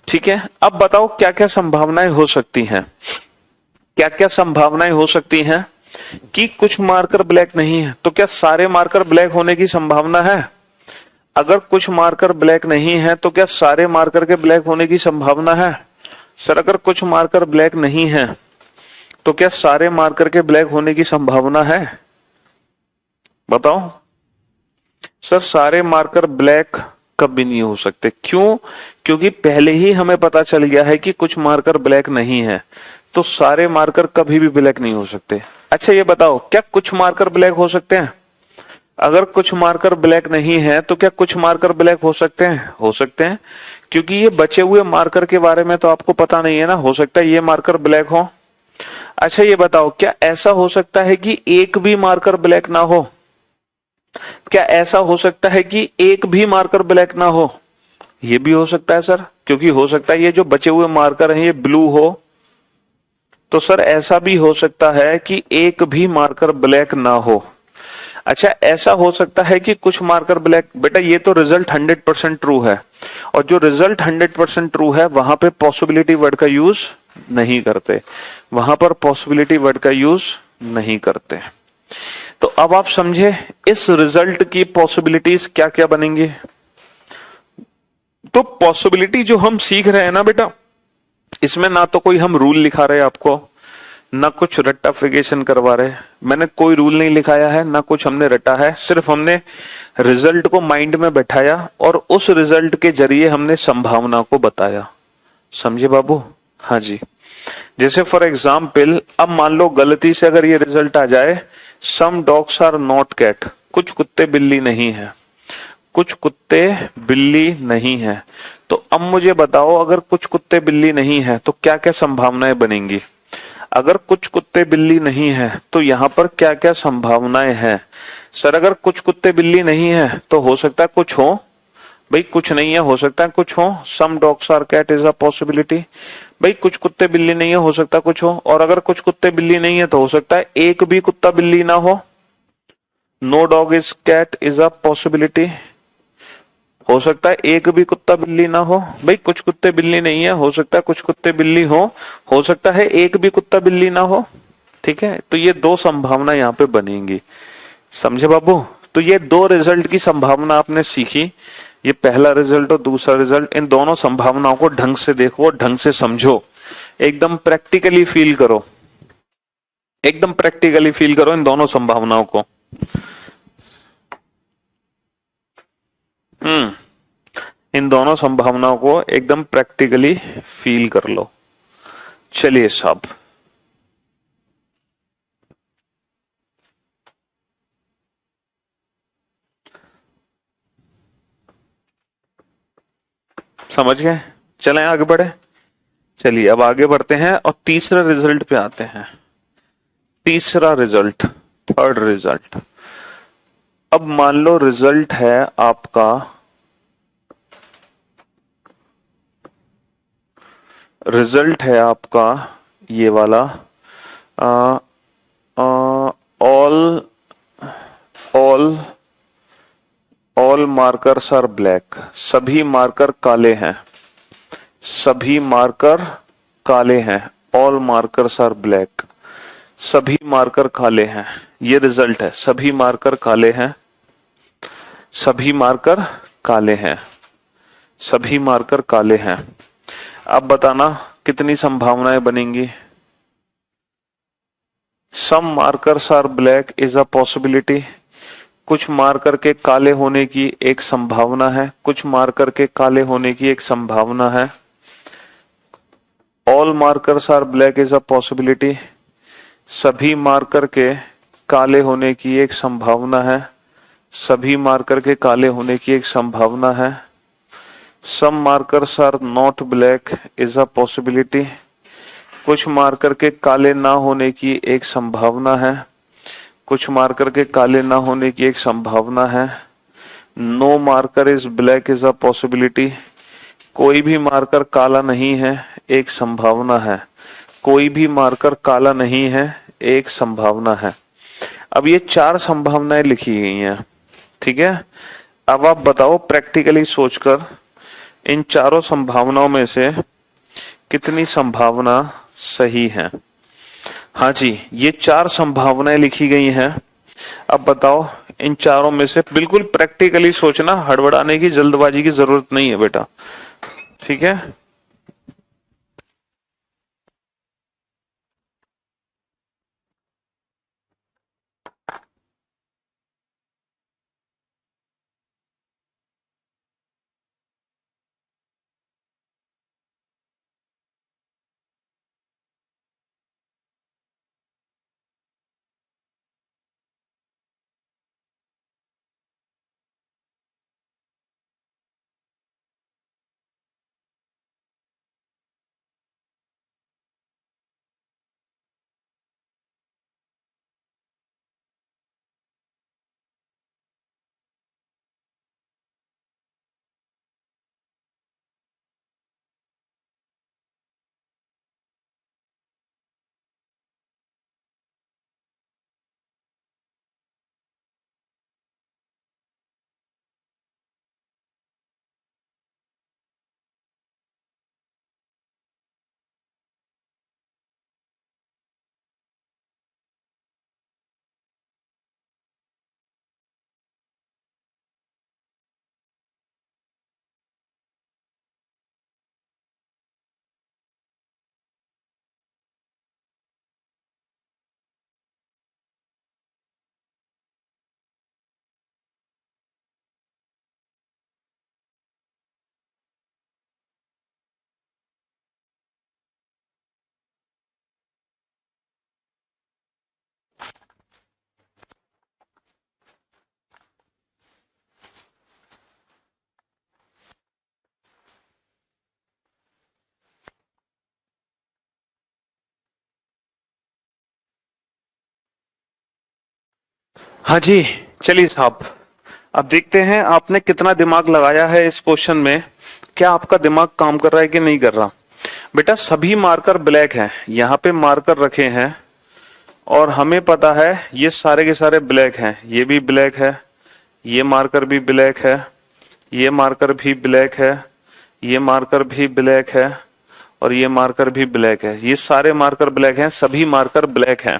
S1: ठीक है, अब बताओ क्या क्या संभावनाएं हो सकती हैं। क्या क्या संभावनाएं हो सकती हैं कि कुछ मार्कर ब्लैक नहीं है? तो क्या सारे मार्कर ब्लैक होने की संभावना है? अगर कुछ मार्कर ब्लैक नहीं है तो क्या सारे मार्कर के ब्लैक होने की संभावना है? सर अगर कुछ मार्कर ब्लैक नहीं है तो क्या सारे मार्कर के ब्लैक होने की संभावना है? बताओ। सर सारे मार्कर ब्लैक कभी नहीं हो सकते। क्यों? क्योंकि पहले ही हमें पता चल गया है कि कुछ मार्कर ब्लैक नहीं है, तो सारे मार्कर कभी भी ब्लैक नहीं हो सकते। अच्छा ये बताओ, क्या कुछ मार्कर ब्लैक हो सकते हैं? अगर कुछ मार्कर ब्लैक नहीं है तो क्या कुछ मार्कर ब्लैक हो सकते हैं? हो सकते हैं, क्योंकि ये बचे हुए मार्कर के बारे में तो आपको पता नहीं है ना। हो सकता है ये मार्कर ब्लैक हो। अच्छा ये बताओ, क्या ऐसा हो सकता है कि एक भी मार्कर ब्लैक ना हो? क्या ऐसा हो सकता है कि एक भी मार्कर ब्लैक ना हो? ये भी हो सकता है सर, क्योंकि हो सकता है ये जो बचे हुए मार्कर हैं ये ब्लू हो। तो सर ऐसा भी हो सकता है कि एक भी मार्कर ब्लैक ना हो। अच्छा ऐसा हो सकता है कि कुछ मार्कर ब्लैक। बेटा ये तो रिजल्ट 100% ट्रू है, और जो रिजल्ट 100% ट्रू है वहां पे पॉसिबिलिटी वर्ड का यूज नहीं करते। वहां पर पॉसिबिलिटी वर्ड का यूज नहीं करते। तो अब आप समझे इस रिजल्ट की पॉसिबिलिटीज क्या क्या बनेंगी। तो पॉसिबिलिटी जो हम सीख रहे हैं ना बेटा, इसमें ना तो कोई हम रूल लिखा रहे आपको, ना कुछ रट्टाफिकेशन करवा रहे। मैंने कोई रूल नहीं लिखाया है, ना कुछ हमने रटा है। सिर्फ हमने रिजल्ट को माइंड में बैठाया और उस रिजल्ट के जरिए हमने संभावना को बताया। समझे बाबू? हाँ जी। जैसे फॉर एग्जाम्पल अब मान लो गलती से अगर ये रिजल्ट आ जाए, some dogs are not cat, कुछ कुत्ते बिल्ली नहीं है, कुछ कुत्ते बिल्ली नहीं है। तो अब मुझे बताओ अगर कुछ कुत्ते बिल्ली नहीं है तो क्या क्या संभावनाएं बनेंगी। अगर कुछ कुत्ते बिल्ली नहीं है तो यहां पर क्या क्या संभावनाएं हैं। सर अगर कुछ कुत्ते बिल्ली नहीं है तो हो सकता है कुछ हो। भाई कुछ नहीं है, हो सकता है कुछ हो। Some dogs are cat is a possibility. भाई कुछ कुत्ते बिल्ली नहीं है, हो सकता है कुछ हो। और अगर कुछ कुत्ते बिल्ली नहीं है तो हो सकता है एक भी कुत्ता बिल्ली ना हो। No dog is cat is a possibility. हो सकता है एक भी कुत्ता बिल्ली ना हो। भाई कुछ कुत्ते बिल्ली नहीं है, हो सकता है कुछ कुत्ते बिल्ली हो सकता है एक भी कुत्ता बिल्ली ना हो। ठीक है, तो ये दो संभावना यहाँ पे बनेंगी। समझे बाबू? तो ये दो रिजल्ट की संभावना आपने सीखी। ये पहला रिजल्ट और दूसरा रिजल्ट, इन दोनों संभावनाओं को ढंग से देखो, ढंग से समझो, एकदम प्रैक्टिकली फील करो, एकदम प्रैक्टिकली फील करो इन दोनों संभावनाओं को। इन दोनों संभावनाओं को एकदम प्रैक्टिकली फील कर लो। चलिए साहब, समझ गए? चलें आगे बढ़े। चलिए अब आगे बढ़ते हैं और तीसरे रिजल्ट पे आते हैं। तीसरा रिजल्ट, थर्ड रिजल्ट। अब मान लो रिजल्ट है आपका, रिजल्ट है आपका ये वाला, ऑल मार्कर्स आर ब्लैक। सभी मार्कर काले हैं, सभी मार्कर काले हैं। ऑल मार्कर्स आर ब्लैक, सभी मार्कर काले हैं। ये रिजल्ट है, सभी मार्कर काले हैं, सभी मार्कर काले हैं, सभी मार्कर काले हैं। अब बताना कितनी संभावनाएं बनेंगी। Some markers are black is a possibility. कुछ मार्कर के काले होने की एक संभावना है, कुछ मार्कर के काले होने की एक संभावना है। All markers are black is a possibility. सभी मार्कर के काले होने की एक संभावना है, सभी मार्कर के काले होने की एक संभावना है। Some markers are not black is a possibility. कुछ मार्कर के काले ना होने की एक संभावना है। कुछ मार्कर के काले ना होने की एक संभावना है। No marker is black is a possibility. कोई भी मार्कर काला नहीं है, एक संभावना है। कोई भी मार्कर काला नहीं है, एक संभावना है। अब ये 4 संभावनाएं लिखी गई हैं, ठीक है। अब आप बताओ प्रैक्टिकली सोचकर इन चारों संभावनाओं में से कितनी संभावना सही है। हाँ जी, ये 4 संभावनाएं लिखी गई हैं। अब बताओ इन चारों में से, बिल्कुल प्रैक्टिकली सोचना, हड़बड़ाने की जल्दबाजी की जरूरत नहीं है बेटा, ठीक है। हाँ जी, चलिए साहब, अब देखते हैं आपने कितना दिमाग लगाया है इस क्वेश्चन में। क्या आपका दिमाग काम कर रहा है कि नहीं कर रहा। बेटा सभी मार्कर ब्लैक हैं, यहाँ पे मार्कर रखे हैं और हमें पता है ये सारे के सारे ब्लैक हैं। ये भी ब्लैक है, ये मार्कर भी ब्लैक है, ये मार्कर भी ब्लैक है, ये मार्कर भी ब्लैक है और ये मार्कर भी ब्लैक है। ये सारे मार्कर ब्लैक हैं, सभी मार्कर ब्लैक हैं।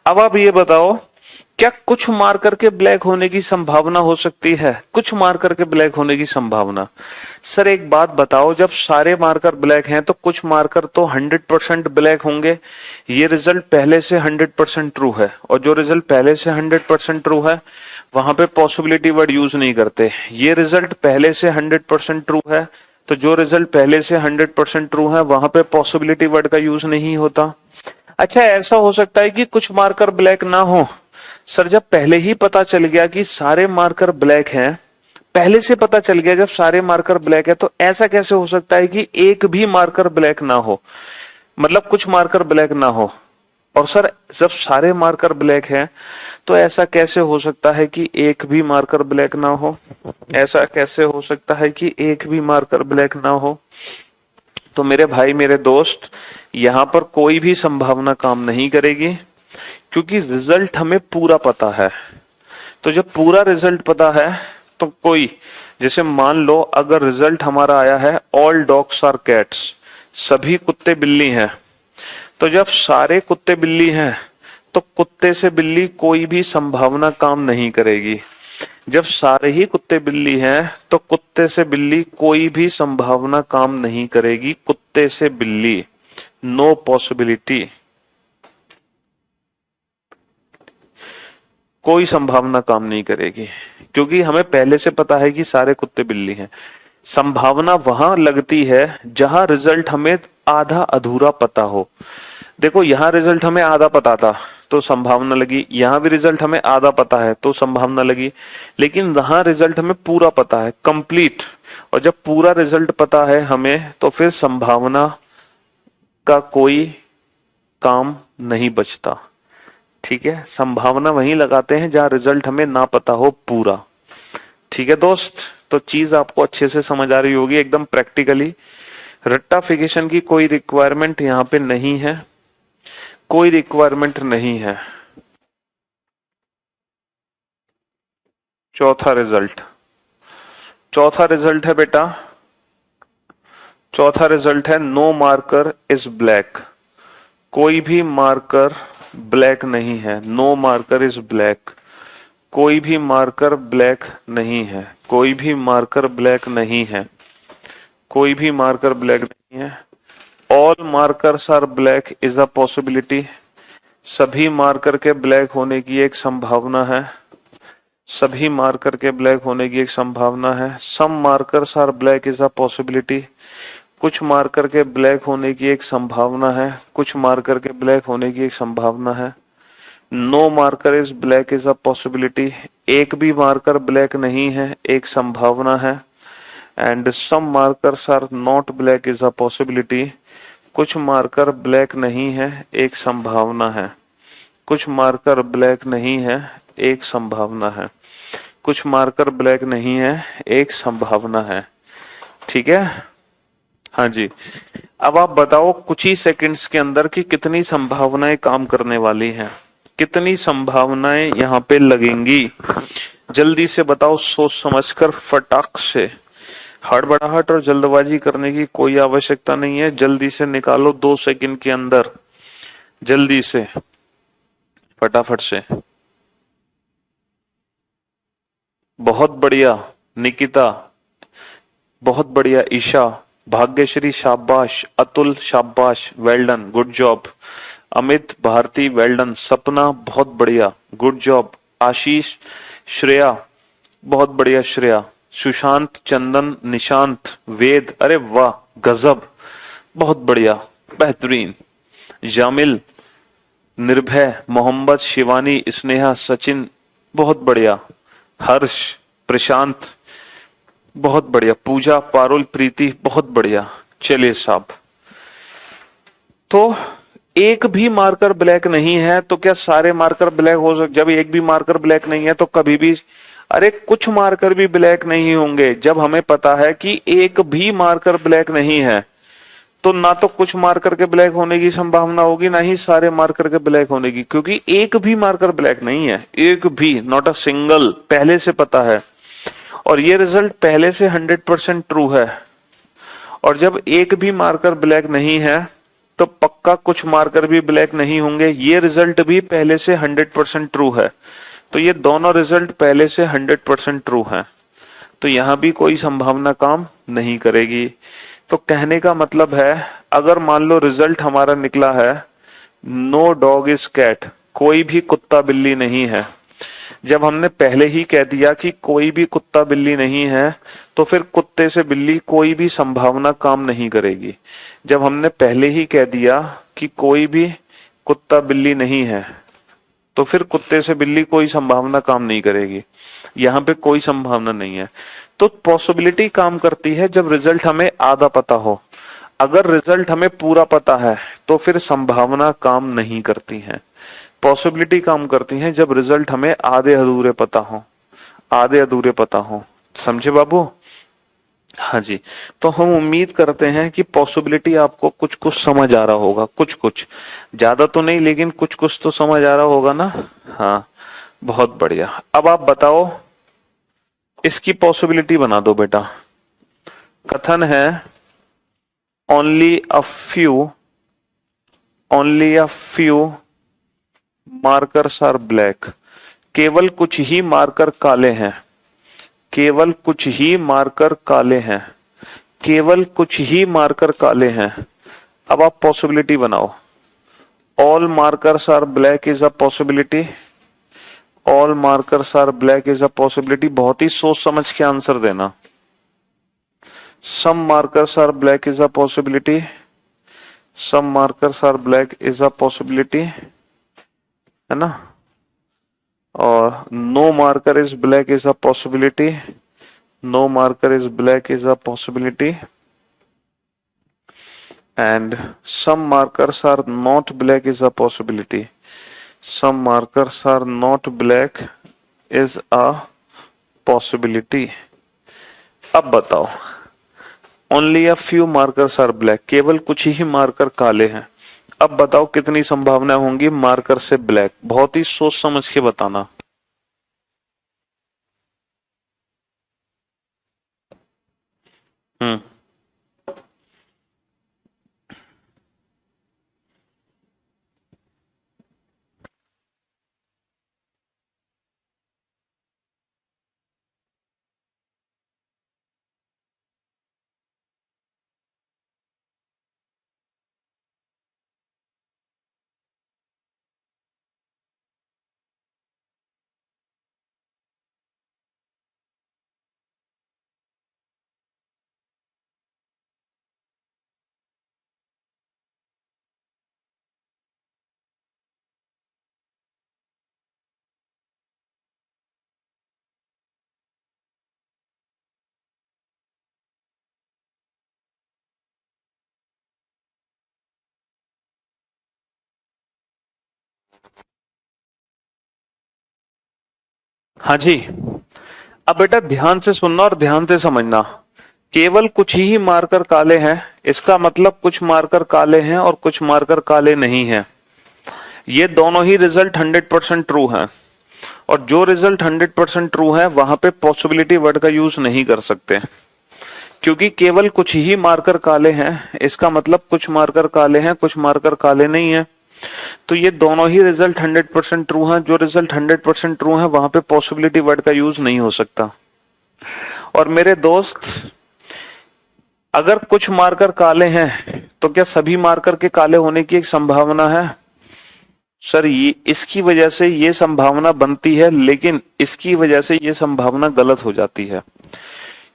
S1: अब आप ये बताओ, क्या कुछ मार्कर के ब्लैक होने की संभावना हो सकती है। कुछ मार्कर के ब्लैक होने की संभावना। सर एक बात बताओ, जब सारे मार्कर ब्लैक हैं तो कुछ मार्कर तो 100% ब्लैक होंगे। ये रिजल्ट पहले से 100% ट्रू है, और जो रिजल्ट पहले से 100% ट्रू है वहां पे पॉसिबिलिटी वर्ड यूज नहीं करते। ये रिजल्ट पहले से 100% ट्रू है, तो जो रिजल्ट पहले से 100% ट्रू है वहां पे पॉसिबिलिटी वर्ड का यूज नहीं होता। अच्छा, ऐसा हो सकता है कि कुछ मार्कर ब्लैक ना हो। सर जब पहले ही पता चल गया कि सारे मार्कर ब्लैक हैं, पहले से पता चल गया जब सारे मार्कर ब्लैक है, तो ऐसा कैसे हो सकता है कि एक भी मार्कर ब्लैक ना हो, मतलब कुछ मार्कर ब्लैक ना हो। और सर जब सारे मार्कर ब्लैक हैं तो ऐसा कैसे हो सकता है कि एक भी मार्कर ब्लैक ना हो। ऐसा कैसे हो सकता है कि एक भी मार्कर ब्लैक ना हो। तो मेरे भाई मेरे दोस्त, यहां पर कोई भी संभावना काम नहीं करेगी, क्योंकि रिजल्ट हमें पूरा पता है। तो जब पूरा रिजल्ट पता है तो कोई, जैसे मान लो अगर रिजल्ट हमारा आया है ऑल डॉग्स आर कैट्स, सभी कुत्ते बिल्ली हैं, तो जब सारे कुत्ते बिल्ली हैं तो कुत्ते से बिल्ली कोई भी संभावना काम नहीं करेगी। जब सारे ही कुत्ते बिल्ली हैं तो कुत्ते से बिल्ली कोई भी संभावना काम नहीं करेगी। कुत्ते से बिल्ली, नो पॉसिबिलिटी, कोई संभावना काम नहीं करेगी, क्योंकि हमें पहले से पता है कि सारे कुत्ते बिल्ली हैं। संभावना वहां लगती है जहां रिजल्ट हमें आधा अधूरा पता हो। देखो यहाँ रिजल्ट हमें आधा पता था तो संभावना लगी, यहाँ भी रिजल्ट हमें आधा पता है तो संभावना लगी, लेकिन वहां रिजल्ट हमें पूरा पता है, कंप्लीट। और जब पूरा रिजल्ट पता है हमें, तो फिर संभावना का कोई काम नहीं बचता। ठीक है, संभावना वहीं लगाते हैं जहां रिजल्ट हमें ना पता हो पूरा। ठीक है दोस्त, तो चीज आपको अच्छे से समझ आ रही होगी एकदम प्रैक्टिकली। रट्टाफिकेशन की कोई रिक्वायरमेंट यहाँ पे नहीं है, कोई रिक्वायरमेंट नहीं है। चौथा रिजल्ट, चौथा रिजल्ट है बेटा, चौथा रिजल्ट है नो मार्कर इज ब्लैक। कोई भी मार्कर ब्लैक नहीं है, नो मार्कर इज ब्लैक। कोई भी मार्कर ब्लैक नहीं है, कोई भी मार्कर ब्लैक नहीं है, कोई भी मार्कर ब्लैक नहीं है। All markers are black is a possibility. सभी मार्कर के ब्लैक होने की एक संभावना है, सभी मार्कर के ब्लैक होने की एक संभावना है। Some markers are black is a possibility. कुछ मार्कर के ब्लैक होने की एक संभावना है, कुछ मार्कर के ब्लैक होने की एक संभावना है। No marker is black is a possibility. एक भी मार्कर ब्लैक नहीं है, एक संभावना है। And some markers are not black is a possibility. कुछ मार्कर ब्लैक नहीं है, एक संभावना है। कुछ मार्कर ब्लैक नहीं है, एक संभावना है। कुछ मार्कर ब्लैक नहीं है, एक संभावना है। ठीक है, हाँ जी। अब आप बताओ कुछ ही सेकंड्स के अंदर कि कितनी संभावनाएं काम करने वाली हैं, कितनी संभावनाएं यहाँ पे लगेंगी। जल्दी से बताओ, सोच समझकर फटाक से। हड़बड़ाहट और जल्दबाजी करने की कोई आवश्यकता नहीं है, जल्दी से निकालो 2 सेकंड के अंदर, जल्दी से, फटाफट से। बहुत बढ़िया निकिता, बहुत बढ़िया ईशा, भाग्यश्री शाबाश, अतुल शाबाश, well done, good job. Amit, Bharti well done, Sapna बहुत बढ़िया, गुड जॉब। आशीष, श्रेया बहुत बढ़िया, श्रेया, सुशांत, चंदन, निशांत, वेद, अरे वाह गजब, बहुत बढ़िया, बेहतरीन। जामिल, निर्भय, मोहम्मद, शिवानी, स्नेहा, सचिन बहुत बढ़िया। हर्ष, प्रशांत बहुत बढ़िया, पूजा, पारुल, प्रीति बहुत बढ़िया। चलिए साहब, तो एक भी मार्कर ब्लैक नहीं है तो क्या सारे मार्कर ब्लैक हो सकते? जब एक भी मार्कर ब्लैक नहीं है तो कभी भी, अरे कुछ मार्कर भी ब्लैक नहीं होंगे। जब हमें पता है कि एक भी मार्कर ब्लैक नहीं है तो ना तो कुछ मार्कर के ब्लैक होने की संभावना होगी, ना ही सारे मार्कर के ब्लैक होने की, क्योंकि एक भी मार्कर ब्लैक नहीं है, एक भी, नॉट अ सिंगल, पहले से पता है। और ये रिजल्ट पहले से 100% ट्रू है। और जब एक भी मार्कर ब्लैक नहीं है तो पक्का कुछ मार्कर भी ब्लैक नहीं होंगे, ये रिजल्ट भी पहले से 100% ट्रू है। तो ये दोनों रिजल्ट पहले से 100% ट्रू है, तो यहां भी कोई संभावना काम नहीं करेगी। तो कहने का मतलब है, अगर मान लो रिजल्ट हमारा निकला है नो डॉग इज कैट, कोई भी कुत्ता बिल्ली नहीं है। जब हमने पहले ही कह दिया कि कोई भी कुत्ता बिल्ली नहीं है, तो फिर कुत्ते से बिल्ली कोई भी संभावना काम नहीं करेगी। जब हमने पहले ही कह दिया कि कोई भी कुत्ता बिल्ली नहीं है, तो फिर कुत्ते से बिल्ली कोई संभावना काम नहीं करेगी। यहाँ पे कोई संभावना नहीं है। तो पॉसिबिलिटी काम करती है जब रिजल्ट हमें आधा पता हो। अगर रिजल्ट हमें पूरा पता है तो फिर संभावना काम नहीं करती है। पॉसिबिलिटी काम करती है जब रिजल्ट हमें आधे अधूरे पता हो, आधे अधूरे पता हो। समझे बाबू? हाँ जी। तो हम उम्मीद करते हैं कि पॉसिबिलिटी आपको कुछ कुछ समझ आ रहा होगा, कुछ कुछ, ज्यादा तो नहीं लेकिन कुछ कुछ तो समझ आ रहा होगा ना। हाँ, बहुत बढ़िया। अब आप बताओ, इसकी पॉसिबिलिटी बना दो बेटा। कथन है only a few markers are black. केवल कुछ ही मार्कर काले हैं, केवल कुछ ही मार्कर काले हैं, केवल कुछ ही मार्कर काले हैं। अब आप पॉसिबिलिटी बनाओ। All markers are black is a possibility, all markers are black is a possibility. बहुत ही सोच समझ के आंसर देना। Some markers are black is a possibility, some markers are black is a possibility, है ना। और no marker is black is a possibility, no marker is black is a possibility, and some markers are not black is a possibility, some markers are not black is a possibility. अब बताओ, only a few markers are black, केवल कुछ ही मार्कर काले हैं। अब बताओ कितनी संभावना होंगी मार्कर से ब्लैक? बहुत ही सोच समझ के बताना। हम्म। हाँ जी। अब बेटा ध्यान से सुनना और ध्यान से समझना। केवल कुछ ही मार्कर काले हैं, इसका मतलब कुछ मार्कर काले हैं और कुछ मार्कर काले नहीं हैं। ये दोनों ही रिजल्ट 100% ट्रू हैं। और जो रिजल्ट 100% ट्रू है वहां पे पॉसिबिलिटी वर्ड का यूज नहीं कर सकते, क्योंकि केवल कुछ ही मार्कर काले हैं, इसका मतलब कुछ मार्कर काले हैं, कुछ मार्कर काले नहीं है। तो ये दोनों ही रिजल्ट 100% ट्रू हैं। जो रिजल्ट 100% ट्रू है वहां पे पॉसिबिलिटी वर्ड का यूज नहीं हो सकता। और मेरे दोस्त, अगर कुछ मार्कर काले हैं तो क्या सभी मार्कर के काले होने की एक संभावना है? सर ये इसकी वजह से ये संभावना बनती है, लेकिन इसकी वजह से ये संभावना गलत हो जाती है।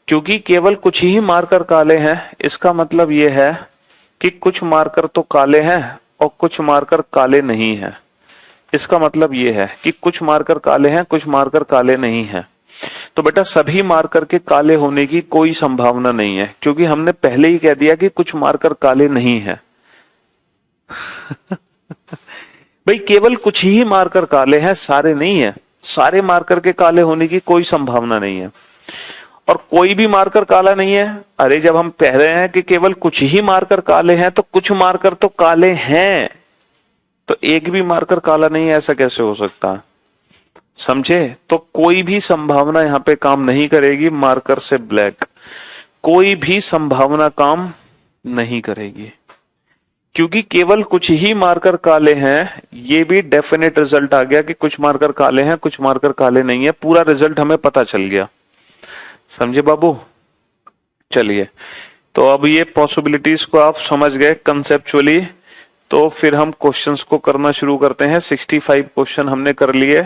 S1: क्योंकि केवल कुछ ही मार्कर काले हैं, इसका मतलब ये है कि कुछ मार्कर तो काले हैं और कुछ मार्कर काले नहीं हैं। इसका मतलब ये है कि कुछ मार्कर काले हैं, कुछ मार्कर काले नहीं हैं। तो बेटा सभी मार्कर के काले होने की कोई संभावना नहीं है, क्योंकि हमने पहले ही कह दिया कि कुछ मार्कर काले नहीं है। भाई केवल कुछ ही मार्कर काले हैं, सारे नहीं है। सारे मार्कर के काले होने की कोई संभावना नहीं है। और कोई भी मार्कर काला नहीं है। अरे जब हम कह रहे हैं कि केवल कुछ ही मार्कर काले हैं, तो कुछ मार्कर तो काले हैं, तो एक भी मार्कर काला नहीं है, ऐसा कैसे हो सकता है? समझे? तो कोई भी संभावना यहां पे काम नहीं करेगी मार्कर से ब्लैक। कोई भी संभावना काम नहीं करेगी, क्योंकि केवल कुछ ही मार्कर काले हैं। ये भी डेफिनेट रिजल्ट आ गया कि कुछ मार्कर काले हैं, कुछ मार्कर काले नहीं है। पूरा रिजल्ट हमें पता चल गया। समझे बाबू? चलिए, तो अब ये पॉसिबिलिटीज को आप समझ गए कंसेप्चुअली। तो फिर हम क्वेश्चंस को करना शुरू करते हैं। 65 क्वेश्चन हमने कर लिए,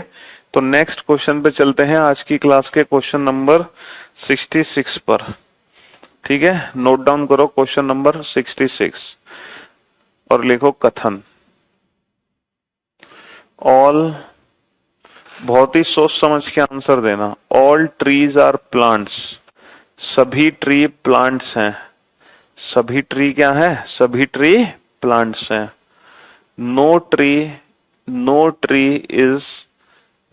S1: तो नेक्स्ट क्वेश्चन पे चलते हैं। आज की क्लास के क्वेश्चन नंबर 66 पर। ठीक है, नोट डाउन करो क्वेश्चन नंबर 66 और लिखो कथन। ऑल, बहुत ही सोच समझ के आंसर देना। ऑल ट्रीज आर प्लांट्स, सभी ट्री प्लांट्स हैं। सभी ट्री क्या है? सभी ट्री प्लांट्स हैं। No tree, no tree is,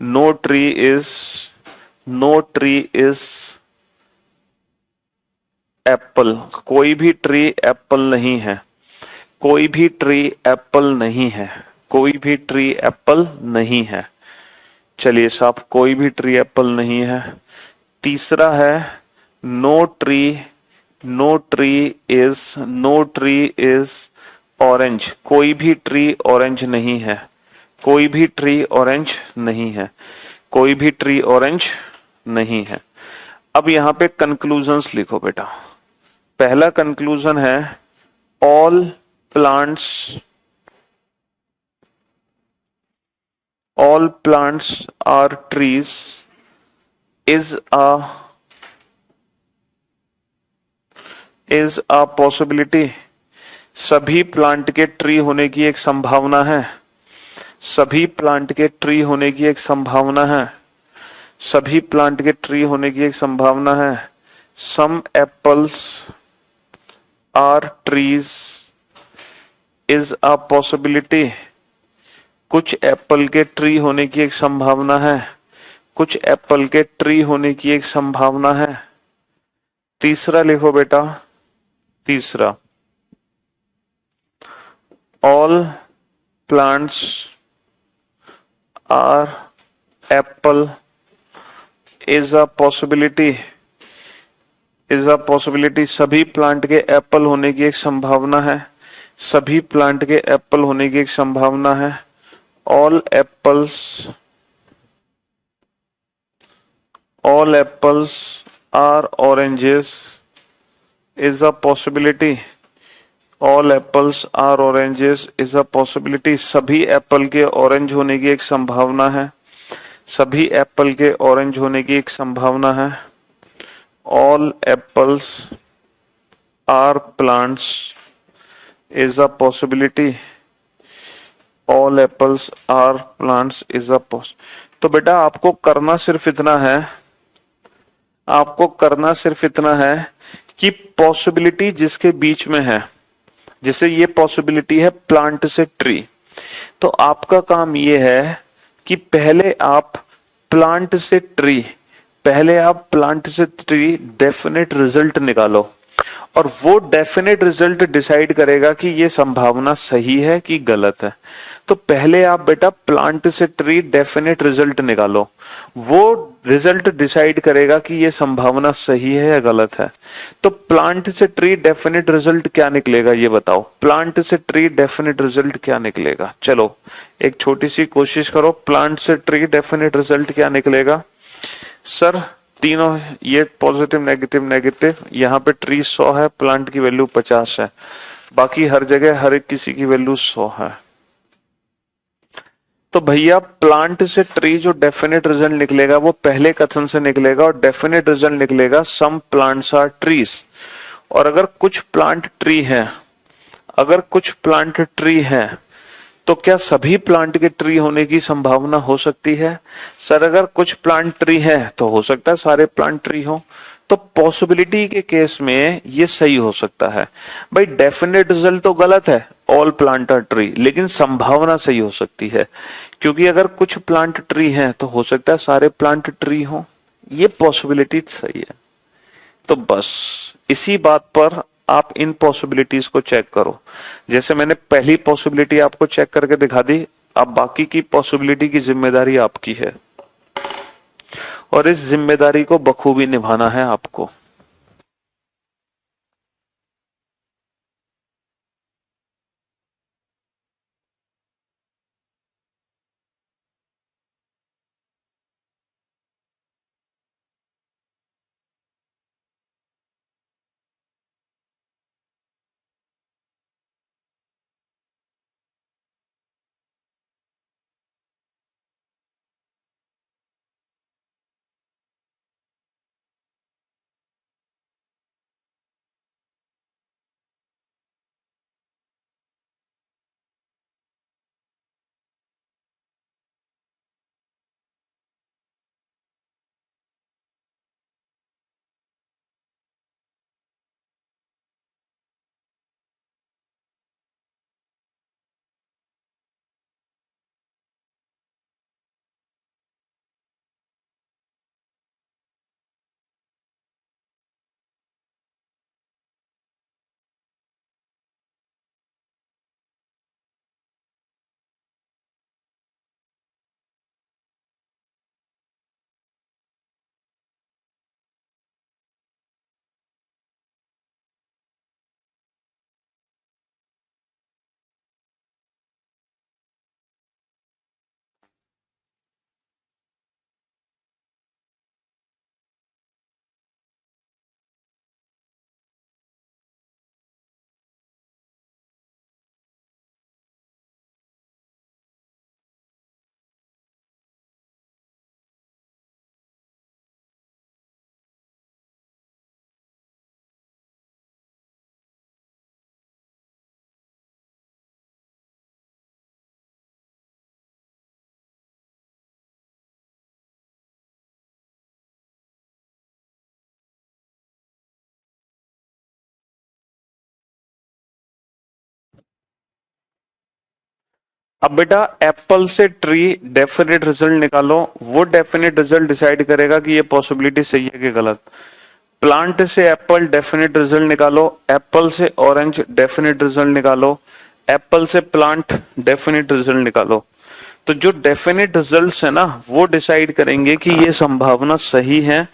S1: no tree is, no tree is apple, कोई भी ट्री एप्पल नहीं है। कोई भी ट्री एप्पल नहीं है। कोई भी ट्री एप्पल नहीं है। चलिए साहब, कोई भी ट्री एप्पल नहीं है। तीसरा है no tree, no tree is, no tree is orange, कोई भी ट्री ऑरेंज नहीं है। कोई भी ट्री ऑरेंज नहीं है। कोई भी ट्री ऑरेंज नहीं है। अब यहां पे कंक्लूजन्स लिखो बेटा। पहला कंक्लूजन है all plants, all plants are trees is a possibility। सभी प्लांट के ट्री होने की एक संभावना है। सभी प्लांट के ट्री होने की एक संभावना है। सभी प्लांट के ट्री होने की एक संभावना है। Some apples are trees is a possibility. कुछ एप्पल के ट्री होने की एक संभावना है, कुछ एप्पल के ट्री होने की एक संभावना है। तीसरा लिखो बेटा, तीसरा, all plants are apple is a possibility, is a possibility, सभी प्लांट के एप्पल होने की एक संभावना है, सभी प्लांट के एप्पल होने की एक संभावना है। All apples, all apples are oranges is a possibility, all apples are oranges is a possibility, सभी एप्पल के ऑरेंज होने की एक संभावना है, सभी एप्पल के ऑरेंज होने की एक संभावना है। All apples are plants is a possibility, all apples are plants is a poss. तो बेटा आपको करना सिर्फ इतना है, आपको करना सिर्फ इतना है कि पॉसिबिलिटी जिसके बीच में है, जैसे ये पॉसिबिलिटी है प्लांट से ट्री, तो आपका काम ये है कि पहले आप प्लांट से ट्री, पहले आप प्लांट से ट्री डेफिनेट रिजल्ट निकालो, और वो डेफिनेट रिजल्ट डिसाइड करेगा कि ये संभावना सही है कि गलत है। तो पहले आप बेटा प्लांट से ट्री डेफिनेट रिजल्ट निकालो, वो रिजल्ट डिसाइड करेगा कि ये संभावना सही है या गलत है। तो प्लांट से ट्री डेफिनेट रिजल्ट क्या निकलेगा ये बताओ, प्लांट से ट्री डेफिनेट रिजल्ट क्या निकलेगा। चलो एक छोटी सी कोशिश करो, प्लांट से ट्री डेफिनेट रिजल्ट क्या निकलेगा। सर तीनों ये पॉजिटिव नेगेटिव नेगेटिव, यहाँ पे ट्री 100 है, प्लांट की वैल्यू 50 है, बाकी हर जगह हर एक किसी की वैल्यू 100 है। तो भैया प्लांट से ट्री जो डेफिनेट रिजल्ट निकलेगा वो पहले कथन से निकलेगा, और डेफिनेट रिजल्ट निकलेगा सम प्लांट्स आर ट्रीज। और अगर कुछ प्लांट ट्री है, अगर कुछ प्लांट ट्री है तो क्या सभी प्लांट के ट्री होने की संभावना हो सकती है। सर अगर कुछ प्लांट ट्री है तो हो सकता है सारे प्लांट ट्री हो, तो पॉसिबिलिटी के केस में ये सही हो सकता है। भाई डेफिनेट रिजल्ट तो गलत है, ऑल प्लांट आर ट्री, लेकिन संभावना सही हो सकती है, क्योंकि अगर कुछ प्लांट ट्री है तो हो सकता है सारे प्लांट ट्री हो, ये पॉसिबिलिटी सही है। तो बस इसी बात पर आप इन पॉसिबिलिटीज को चेक करो। जैसे मैंने पहली पॉसिबिलिटी आपको चेक करके दिखा दी, अब बाकी की पॉसिबिलिटी की जिम्मेदारी आपकी है, और इस जिम्मेदारी को बखूबी निभाना है आपको। अब बेटा एप्पल से ट्री डेफिनेट रिजल्ट निकालो, वो डेफिनेट रिजल्ट डिसाइड करेगा कि ये पॉसिबिलिटी सही है कि गलत। प्लांट से एप्पल डेफिनेट रिजल्ट निकालो, एप्पल से ऑरेंज डेफिनेट रिजल्ट निकालो, एप्पल से प्लांट डेफिनेट रिजल्ट निकालो। तो जो डेफिनेट रिजल्ट्स है ना वो डिसाइड करेंगे कि ये संभावना सही है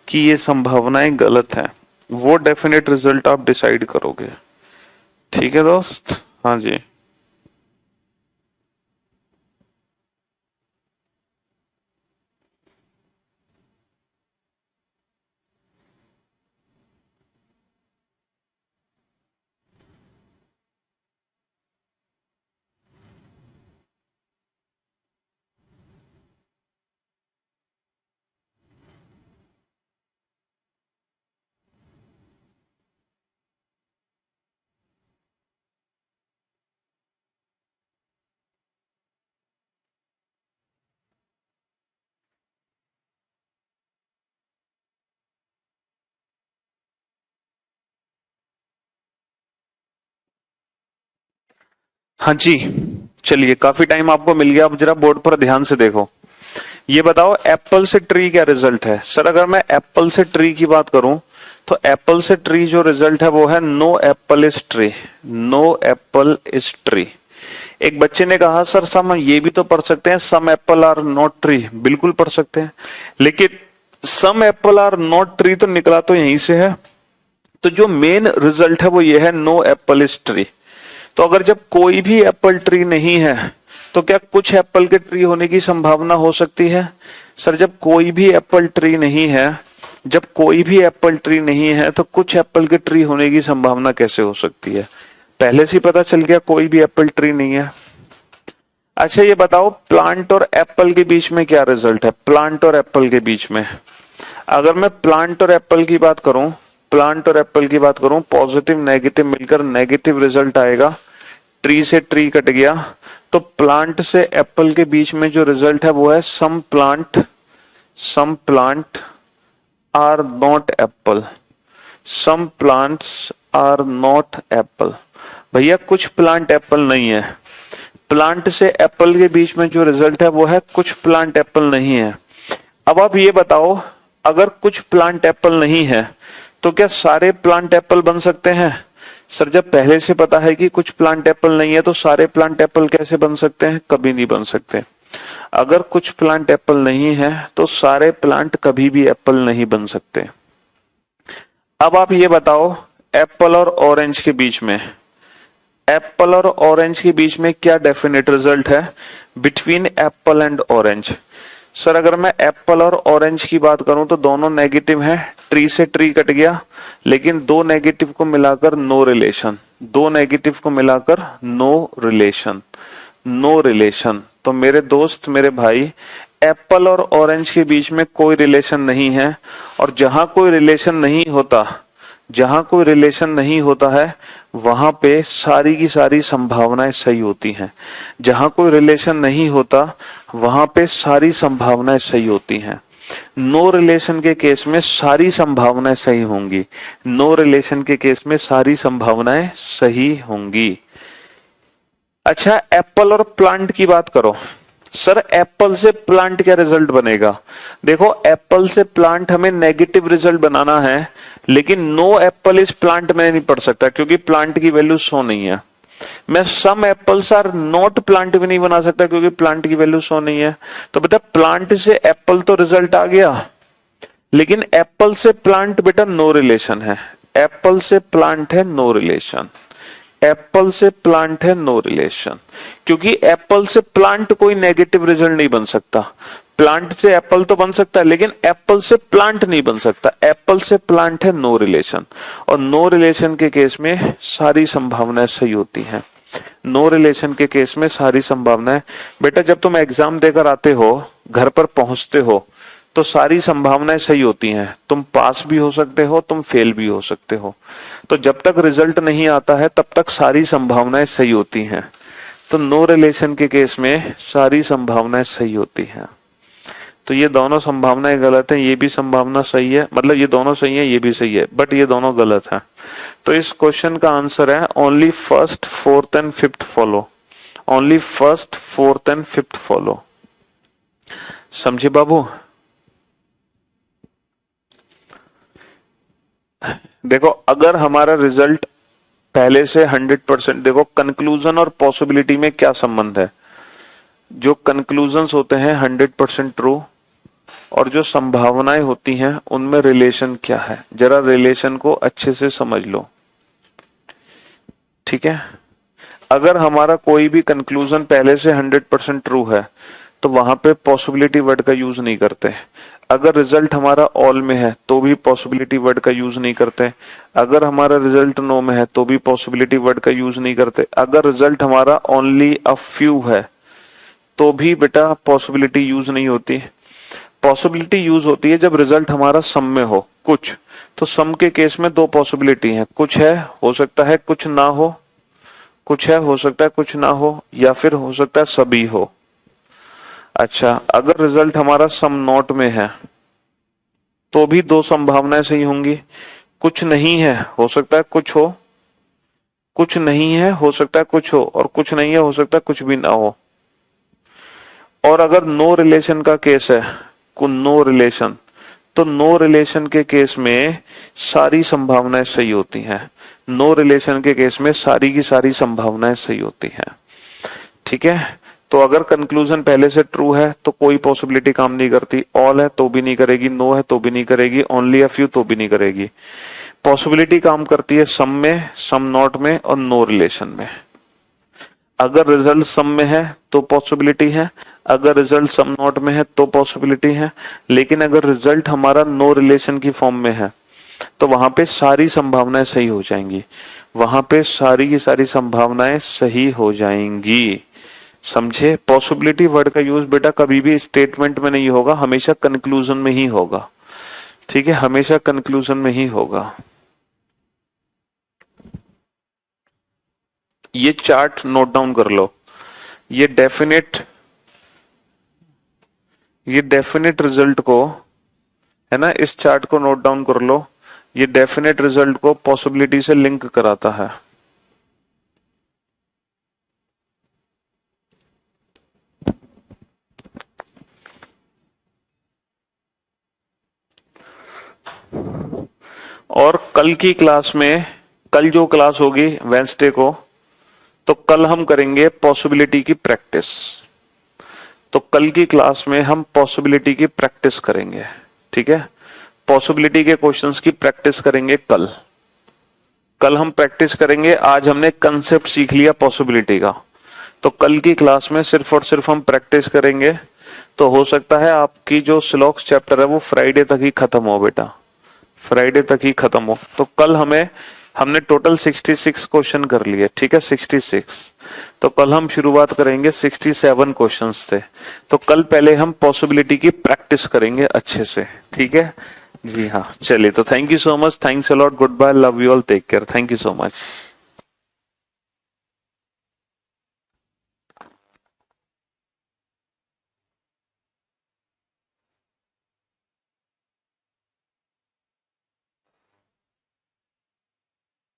S1: कि ये संभावनाएं गलत है। वो डेफिनेट रिजल्ट आप डिसाइड करोगे। ठीक है दोस्त? हाँ जी। हाँ जी, चलिए काफी टाइम आपको मिल गया, अब जरा बोर्ड पर ध्यान से देखो। ये बताओ एप्पल से ट्री क्या रिजल्ट है? सर अगर मैं एप्पल से ट्री की बात करूं तो एप्पल से ट्री जो रिजल्ट है वो है no apple is tree, no apple is tree. एक बच्चे ने कहा सर सम ये भी तो पढ़ सकते हैं, सम एप्पल आर नॉट ट्री। बिल्कुल पढ़ सकते हैं, लेकिन सम एप्पल आर नॉट ट्री तो निकला तो यहीं से है। तो जो मेन रिजल्ट है वो ये है नो एप्पल इज ट्री। तो अगर जब कोई भी एप्पल ट्री नहीं है तो क्या कुछ एप्पल के ट्री होने की संभावना हो सकती है? सर जब कोई भी एप्पल ट्री नहीं है, जब कोई भी एप्पल ट्री नहीं है तो कुछ एप्पल के ट्री होने की संभावना कैसे हो सकती है? पहले से ही पता चल गया कोई भी एप्पल ट्री नहीं है। अच्छा ये बताओ प्लांट और एप्पल के बीच में क्या रिजल्ट है? प्लांट और एप्पल के बीच में अगर मैं प्लांट और एप्पल की बात करूं, प्लांट और एप्पल की बात करूं, पॉजिटिव नेगेटिव मिलकर नेगेटिव रिजल्ट आएगा। ट्री से ट्री कट गया तो प्लांट से एप्पल के बीच में जो रिजल्ट है वो है some plant are not apple, some plants are not apple. भैया कुछ प्लांट एप्पल नहीं है। प्लांट से एप्पल के बीच में जो रिजल्ट है वो है कुछ प्लांट एप्पल नहीं है। अब आप ये बताओ अगर कुछ प्लांट एप्पल नहीं है तो क्या सारे प्लांट एप्पल बन सकते हैं? सर जब पहले से पता है कि कुछ प्लांट एप्पल नहीं है तो सारे प्लांट एप्पल कैसे बन सकते हैं? कभी नहीं बन सकते। अगर कुछ प्लांट एप्पल नहीं है तो सारे प्लांट कभी भी एप्पल नहीं बन सकते। अब आप ये बताओ एप्पल और ऑरेंज के बीच में, एप्पल और ऑरेंज के बीच में क्या डेफिनेट रिजल्ट है between Apple and orange? Sir अगर मैं एप्पल और ऑरेंज की बात करूं तो दोनों नेगेटिव हैं, ट्री से ट्री कट गया, लेकिन दो नेगेटिव को मिलाकर नो रिलेशन, दो नेगेटिव को मिलाकर नो रिलेशन, नो रिलेशन। तो मेरे दोस्त मेरे भाई एप्पल और ऑरेंज के बीच में कोई रिलेशन नहीं है। और जहां कोई रिलेशन नहीं होता, जहां कोई रिलेशन नहीं होता है वहां पे सारी की सारी संभावनाएं सही होती हैं। जहां कोई रिलेशन नहीं होता वहां पे सारी संभावनाएं सही होती हैं। नो रिलेशन के केस में सारी संभावनाएं सही होंगी, नो रिलेशन के केस में सारी संभावनाएं सही होंगी। अच्छा एप्पल और प्लांट की बात करो। सर एप्पल से प्लांट क्या रिजल्ट बनेगा? देखो एप्पल से प्लांट हमें नेगेटिव रिजल्ट बनाना है, लेकिन नो एप्पल इस प्लांट में नहीं पढ़ सकता क्योंकि प्लांट की वैल्यू 100 नहीं है। मैं सम एप्पल्स आर नॉट प्लांट भी नहीं बना सकता क्योंकि प्लांट की वैल्यू 100 नहीं है। तो बेटा प्लांट से एप्पल तो रिजल्ट आ गया, लेकिन एप्पल से प्लांट बेटा नो रिलेशन है। एप्पल से प्लांट है नो रिलेशन, एप्पल से प्लांट है नो रिलेशन, क्योंकि एप्पल से प्लांट कोई नेगेटिव रिजल्ट नहीं बन सकता। प्लांट से एप्पल तो बन सकता है लेकिन एप्पल से प्लांट नहीं बन सकता। एप्पल से प्लांट है नो रिलेशन, और नो रिलेशन के केस में सारी संभावनाएं सही होती हैं। नो रिलेशन के केस में सारी संभावनाएं, बेटा जब तुम एग्जाम देकर आते हो, घर पर पहुंचते हो, तो सारी संभावनाएं सही होती हैं। तुम पास भी हो सकते हो, तुम फेल भी हो सकते हो। तो जब तक रिजल्ट नहीं आता है तब तक सारी संभावनाएं सही होती हैं। तो नो रिलेशन के केस में सारी संभावनाएं सही होती हैं। तो ये दोनों संभावनाएं गलत हैं, ये भी संभावना सही है, मतलब ये दोनों सही है, ये भी सही है, बट ये दोनों गलत हैं। तो इस क्वेश्चन का आंसर है only first fourth and fifth follow, only first, fourth and fifth follow. समझे बाबू? देखो अगर हमारा रिजल्ट पहले से 100%, देखो कंक्लूजन और पॉसिबिलिटी में क्या संबंध है? जो कंक्लूजन्स होते हैं 100% ट्रू, और जो संभावनाएं होती हैं उनमें रिलेशन क्या है, जरा रिलेशन को अच्छे से समझ लो। ठीक है, अगर हमारा कोई भी कंक्लूजन पहले से 100% ट्रू है तो वहां पे पॉसिबिलिटी वर्ड का यूज नहीं करते। अगर रिजल्ट हमारा ऑल में है तो भी पॉसिबिलिटी वर्ड का यूज नहीं करते। अगर हमारा रिजल्ट नो में है तो भी पॉसिबिलिटी वर्ड का यूज नहीं करते। अगर रिजल्ट हमारा ओनली अ फ्यू है तो भी बेटा पॉसिबिलिटी यूज नहीं होती। पॉसिबिलिटी यूज होती है जब रिजल्ट हमारा सम में हो कुछ, तो सम के केस में दो पॉसिबिलिटी है, कुछ है हो सकता है कुछ ना हो, कुछ है हो सकता है कुछ ना हो, या फिर हो सकता है सभी हो। अच्छा, अगर रिजल्ट हमारा सम नॉट में है तो भी दो संभावनाएं सही होंगी, कुछ नहीं है हो सकता है कुछ हो, कुछ नहीं है हो सकता है कुछ हो, और कुछ नहीं है हो सकता है कुछ भी ना हो। और अगर नो रिलेशन का केस है, नो रिलेशन, तो नो रिलेशन के केस में सारी संभावनाएं सही होती हैं। नो रिलेशन के केस में सारी की सारी संभावनाएं सही होती हैं। ठीक है, तो अगर कंक्लूजन पहले से ट्रू है तो कोई पॉसिबिलिटी काम नहीं करती, ऑल है तो भी नहीं करेगी, नो है तो भी नहीं करेगी, ओनली अ फ्यू तो भी नहीं करेगी। पॉसिबिलिटी काम करती है सम में, सम नॉट में और नो रिलेशन में। अगर रिजल्ट सम में है तो पॉसिबिलिटी है, अगर रिजल्ट सम नॉट में है तो पॉसिबिलिटी है, लेकिन अगर रिजल्ट हमारा नो रिलेशन की फॉर्म में है तो वहां पे सारी संभावनाएं सही हो जाएंगी, वहां पे सारी की सारी संभावनाएं सही हो जाएंगी। समझे? पॉसिबिलिटी वर्ड का यूज बेटा कभी भी स्टेटमेंट में नहीं होगा, हमेशा कंक्लूजन में ही होगा। ठीक है, हमेशा कंक्लूजन में ही होगा। ये चार्ट नोट डाउन कर लो, ये डेफिनेट रिजल्ट को है ना, इस चार्ट को नोट डाउन कर लो। ये डेफिनेट रिजल्ट को पॉसिबिलिटी से लिंक कराता है। और कल की क्लास में, कल जो क्लास होगी वेंसडे को, तो कल हम करेंगे पॉसिबिलिटी की प्रैक्टिस। तो कल की क्लास में हम पॉसिबिलिटी की प्रैक्टिस करेंगे। ठीक है, पॉसिबिलिटी के क्वेश्चंस की प्रैक्टिस करेंगे कल। कल हम प्रैक्टिस करेंगे, आज हमने कंसेप्ट सीख लिया पॉसिबिलिटी का, तो कल की क्लास में सिर्फ और सिर्फ हम प्रैक्टिस करेंगे। तो हो सकता है आपकी जो सिलॉक्स चैप्टर है वो फ्राइडे तक ही खत्म हो बेटा, फ्राइडे तक ही खत्म हो। तो कल हमने टोटल 66 क्वेश्चन कर लिए। ठीक है, 66। तो कल हम शुरुआत करेंगे 67 क्वेश्चंस से। तो कल पहले हम पॉसिबिलिटी की प्रैक्टिस करेंगे अच्छे से। ठीक है जी हाँ, चलिए, तो thank you so much, thanks a lot, good bye, love you all, take care, thank you so much.